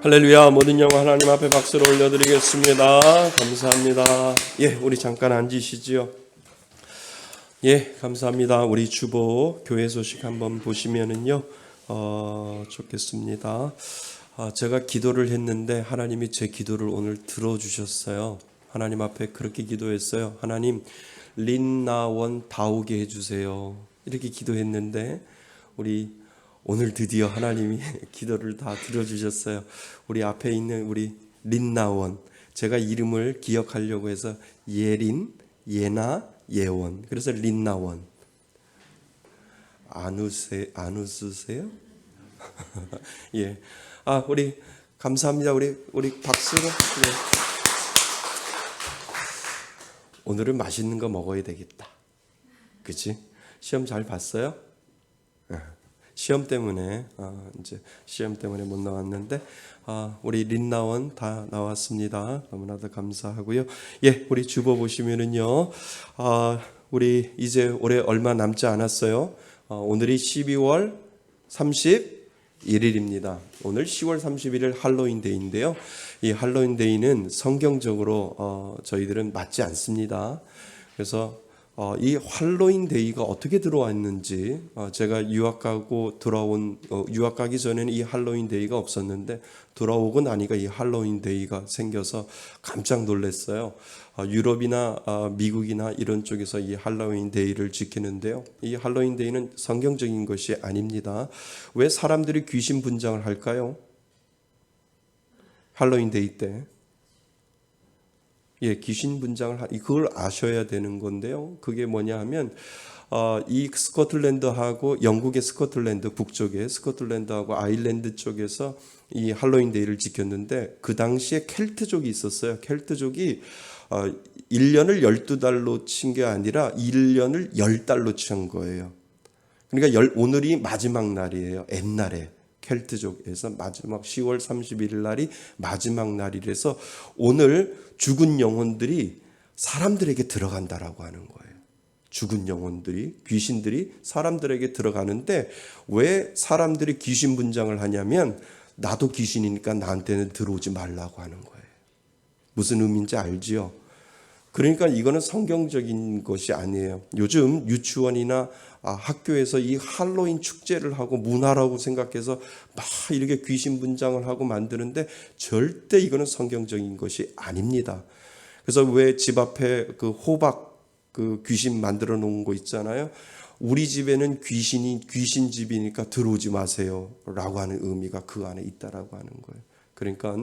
할렐루야. 모든 영광 하나님 앞에 박수를 올려드리겠습니다. 감사합니다. 예, 우리 잠깐 앉으시지요. 예, 감사합니다. 우리 주보 교회 소식 한번 보시면은요, 좋겠습니다. 제가 기도를 했는데 하나님이 제 기도를 오늘 들어주셨어요. 하나님 앞에 그렇게 기도했어요. 하나님, 린나원 다 오게 해주세요. 이렇게 기도했는데 우리 오늘 드디어 하나님이 기도를 다 들어주셨어요. 우리 앞에 있는 우리 린나원, 제가 이름을 기억하려고 해서 예린, 예나, 예원, 그래서 린나원. 안 웃으세요? 예. 우리 감사합니다. 우리 박수로. 예. 오늘은 맛있는 거 먹어야 되겠다. 그치? 시험 잘 봤어요? 시험 때문에 이제 시험 때문에 못 나왔는데 우리 린나원 다 나왔습니다. 너무나도 감사하고요. 예, 우리 주보 보시면은요, 우리 이제 올해 얼마 남지 않았어요. 오늘이 12월 31일입니다. 오늘 10월 31일 할로윈 데이인데요. 이 할로윈 데이는 성경적으로 저희들은 맞지 않습니다. 그래서 이 할로윈 데이가 어떻게 들어왔는지, 제가 유학 가기 전에는 이 할로윈 데이가 없었는데 돌아오고 나니까 이 할로윈 데이가 생겨서 깜짝 놀랐어요. 유럽이나 미국이나 이런 쪽에서 이 할로윈 데이를 지키는데요. 이 할로윈 데이는 성경적인 것이 아닙니다. 왜 사람들이 귀신 분장을 할까요? 할로윈 데이 때. 예, 귀신 분장을 그걸 아셔야 되는 건데요. 그게 뭐냐 하면 이 스코틀랜드하고 영국의 스코틀랜드 북쪽에 스코틀랜드하고 아일랜드 쪽에서 이 할로윈 데이를 지켰는데 그 당시에 켈트족이 있었어요. 켈트족이 1년을 12달로 친 게 아니라 1년을 10달로 친 거예요. 그러니까 오늘이 마지막 날이에요. 옛날에 켈트족에서 마지막 10월 31일 날이 마지막 날이라서 오늘 죽은 영혼들이 사람들에게 들어간다라고 하는 거예요. 죽은 영혼들이, 귀신들이 사람들에게 들어가는데 왜 사람들이 귀신 분장을 하냐면 나도 귀신이니까 나한테는 들어오지 말라고 하는 거예요. 무슨 의미인지 알지요? 그러니까 이거는 성경적인 것이 아니에요. 요즘 유치원이나 학교에서 이 할로윈 축제를 하고 문화라고 생각해서 막 이렇게 귀신 분장을 하고 만드는데 절대 이거는 성경적인 것이 아닙니다. 그래서 왜 집 앞에 그 호박 그 귀신 만들어 놓은 거 있잖아요. 우리 집에는 귀신 집이니까 들어오지 마세요라고 하는 의미가 그 안에 있다라고 하는 거예요. 그러니까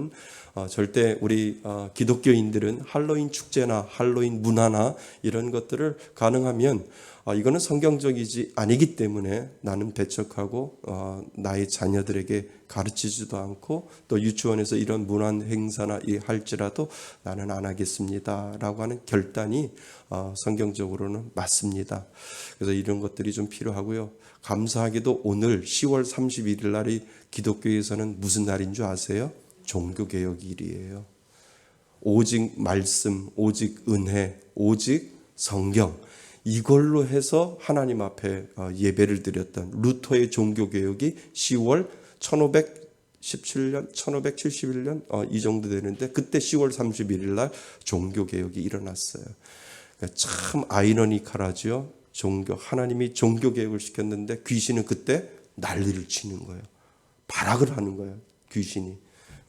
절대 우리 기독교인들은 할로윈 축제나 할로윈 문화나 이런 것들을 가능하면 이거는 성경적이지 아니기 때문에 나는 배척하고 나의 자녀들에게 가르치지도 않고 또 유치원에서 이런 문화 행사나 할지라도 나는 안 하겠습니다라고 하는 결단이 성경적으로는 맞습니다. 그래서 이런 것들이 좀 필요하고요. 감사하게도 오늘 10월 31일 날이 기독교에서는 무슨 날인 줄 아세요? 종교개혁일이에요. 오직 말씀, 오직 은혜, 오직 성경 이걸로 해서 하나님 앞에 예배를 드렸던 루터의 종교개혁이 10월 1517년, 1571년 이 정도 되는데 그때 10월 31일 날 종교개혁이 일어났어요. 그러니까 참 아이러니컬하죠. 하나님이 종교개혁을 시켰는데 귀신은 그때 난리를 치는 거예요. 발악을 하는 거예요. 귀신이.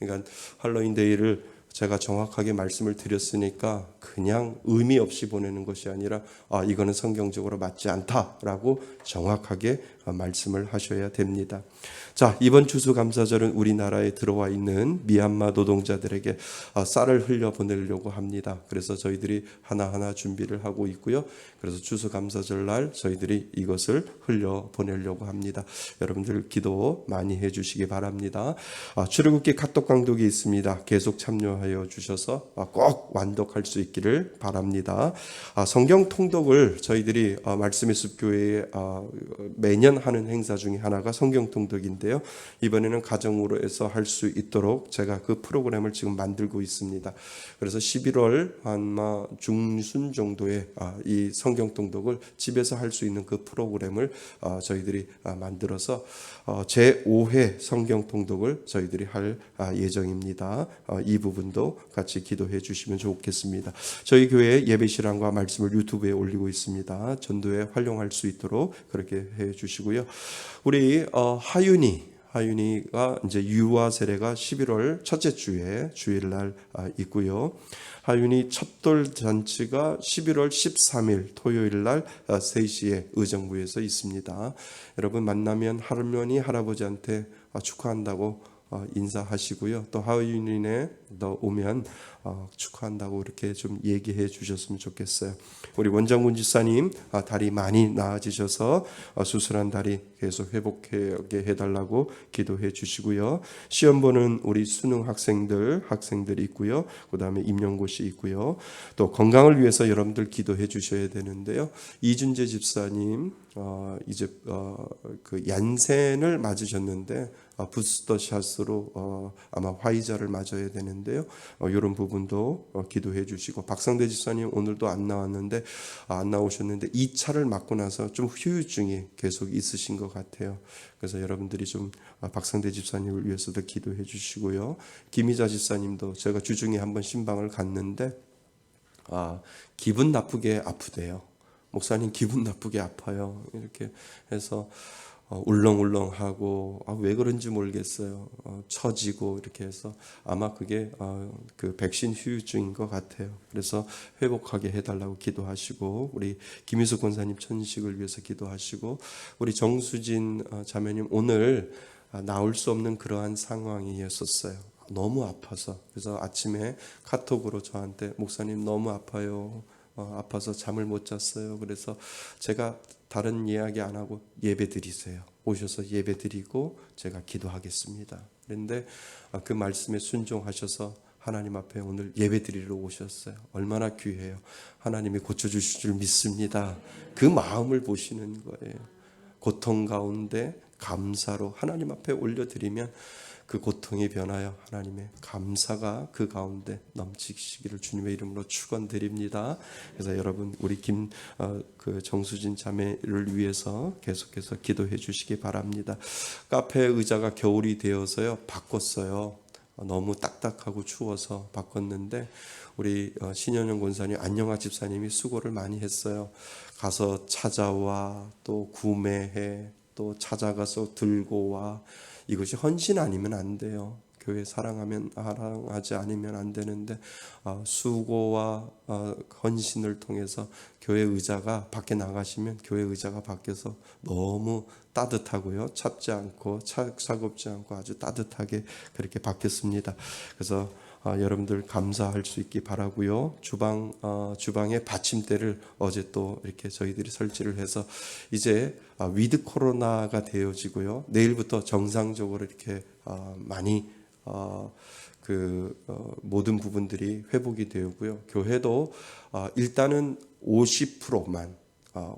그러니까 할로윈 데이를 제가 정확하게 말씀을 드렸으니까 그냥 의미 없이 보내는 것이 아니라 이거는 성경적으로 맞지 않다라고 정확하게 말씀을 하셔야 됩니다. 자, 이번 추수감사절은 우리나라에 들어와 있는 미얀마 노동자들에게 쌀을 흘려 보내려고 합니다. 그래서 저희들이 하나하나 준비를 하고 있고요. 그래서 추수감사절 날 저희들이 이것을 흘려 보내려고 합니다. 여러분들 기도 많이 해주시기 바랍니다. 출애굽기 카톡 강독이 있습니다. 계속 참여하여 주셔서 꼭 완독할 수 있기를 바랍니다. 성경 통독을 저희들이 말씀의 숲 교회에 매년 매년 하는 행사 중에 하나가 성경통독인데요. 이번에는 가정으로 해서 할 수 있도록 제가 그 프로그램을 지금 만들고 있습니다. 그래서 11월 아마 중순 정도에 이 성경통독을 집에서 할 수 있는 그 프로그램을 저희들이 만들어서 제5회 성경통독을 저희들이 할 예정입니다. 이 부분도 같이 기도해 주시면 좋겠습니다. 저희 교회 예배시간과 말씀을 유튜브에 올리고 있습니다. 전도에 활용할 수 있도록 그렇게 해 주시고요. 우리 하윤이가 이제 유아 세례가 11월 첫째 주에 주일날 있고요. 하윤이 첫돌 잔치가 11월 13일 토요일날 3시에 의정부에서 있습니다. 여러분 만나면 할머니 할아버지한테 축하한다고 인사하시고요. 또 하윤이네 너 오면 축하한다고 이렇게 좀 얘기해 주셨으면 좋겠어요. 우리 원장군 집사님 다리 많이 나아지셔서 수술한 다리 계속 회복하게 해달라고 기도해 주시고요. 시험 보는 우리 수능 학생들이 있고요. 그 다음에 임용고시 있고요. 또 건강을 위해서 여러분들 기도해 주셔야 되는데요. 이준재 집사님 이제 그 얀센을 맞으셨는데 부스터 샷으로 아마 화이자를 맞아야 되는데요. 이런 부분도 기도해 주시고 박상대 집사님 오늘도 안 나오셨는데 2차를 맞고 나서 좀 후유증이 계속 있으신 것 같아요. 그래서 여러분들이 좀 박상대 집사님을 위해서도 기도해 주시고요. 김희자 집사님도 제가 주중에 한번 신방을 갔는데 기분 나쁘게 아프대요. 목사님 기분 나쁘게 아파요. 이렇게 해서 울렁울렁하고 왜 그런지 모르겠어요. 처지고 이렇게 해서 아마 그게 그 백신 후유증인 것 같아요. 그래서 회복하게 해달라고 기도하시고 우리 김희숙 권사님 천식을 위해서 기도하시고 우리 정수진 자매님 오늘 나올 수 없는 그러한 상황이었었어요. 너무 아파서. 그래서 아침에 카톡으로 저한테 목사님 너무 아파요. 아파서 잠을 못 잤어요. 그래서 제가 다른 이야기 안 하고 예배 드리세요. 오셔서 예배 드리고 제가 기도하겠습니다. 그런데 그 말씀에 순종하셔서 하나님 앞에 오늘 예배 드리러 오셨어요. 얼마나 귀해요. 하나님이 고쳐주실 줄 믿습니다. 그 마음을 보시는 거예요. 고통 가운데 감사로 하나님 앞에 올려드리면 그 고통이 변하여 하나님의 감사가 그 가운데 넘치시기를 주님의 이름으로 축원드립니다. 그래서 여러분 우리 그 정수진 자매를 위해서 계속해서 기도해 주시기 바랍니다. 카페 의자가 겨울이 되어서요 바꿨어요. 너무 딱딱하고 추워서 바꿨는데 우리 신현영 권사님, 안영아 집사님이 수고를 많이 했어요. 가서 찾아와 또 구매해 또 찾아가서 들고 와. 이것이 헌신 아니면 안 돼요. 교회 사랑하지 않으면 안 되는데 수고와 헌신을 통해서 교회 의자가 밖에 나가시면 교회 의자가 밖에서 너무 따뜻하고요. 찹지 않고 차갑지 않고 아주 따뜻하게 그렇게 바뀌었습니다. 그래서 여러분들 감사할 수 있기 바라고요. 주방에 받침대를 어제 또 이렇게 저희들이 설치를 해서 이제 위드 코로나가 되어지고요. 내일부터 정상적으로 이렇게 많이 모든 부분들이 회복이 되고요. 교회도 일단은 50%만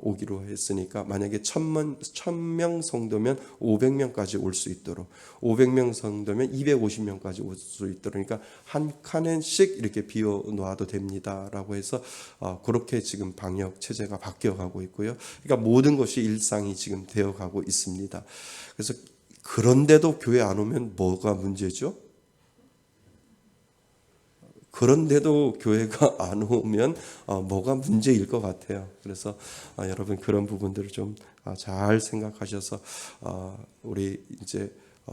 오기로 했으니까 만약에 1000명 성도면 500명까지 올 수 있도록 500명 성도면 250명까지 올 수 있도록 그러니까 한 칸씩 이렇게 비워 놓아도 됩니다라고 해서 그렇게 지금 방역 체제가 바뀌어가고 있고요. 그러니까 모든 것이 일상이 지금 되어가고 있습니다. 그래서 그런데도 교회 안 오면 뭐가 문제죠? 그런데도 교회가 안 오면 뭐가 문제일 것 같아요. 그래서 여러분 그런 부분들을 좀 잘 생각하셔서 우리 이제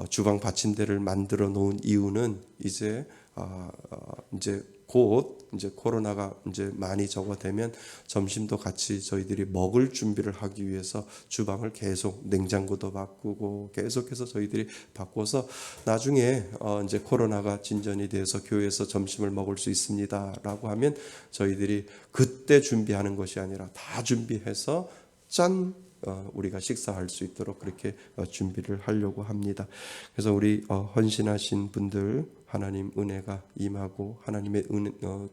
주방 받침대를 만들어 놓은 이유는 이제 곧 이제 코로나가 이제 많이 적어되면 점심도 같이 저희들이 먹을 준비를 하기 위해서 주방을 계속 냉장고도 바꾸고 계속해서 저희들이 바꿔서 나중에 이제 코로나가 진전이 돼서 교회에서 점심을 먹을 수 있습니다라고 하면 저희들이 그때 준비하는 것이 아니라 다 준비해서 우리가 식사할 수 있도록 그렇게 준비를 하려고 합니다. 그래서 우리 헌신하신 분들 하나님 은혜가 임하고 하나님의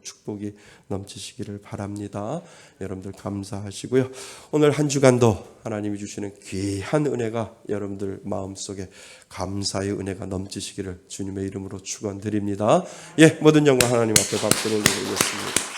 축복이 넘치시기를 바랍니다. 여러분들 감사하시고요. 오늘 한 주간도 하나님이 주시는 귀한 은혜가 여러분들 마음속에 감사의 은혜가 넘치시기를 주님의 이름으로 축원드립니다. 예, 모든 영광 하나님 앞에 박수를 올리겠습니다.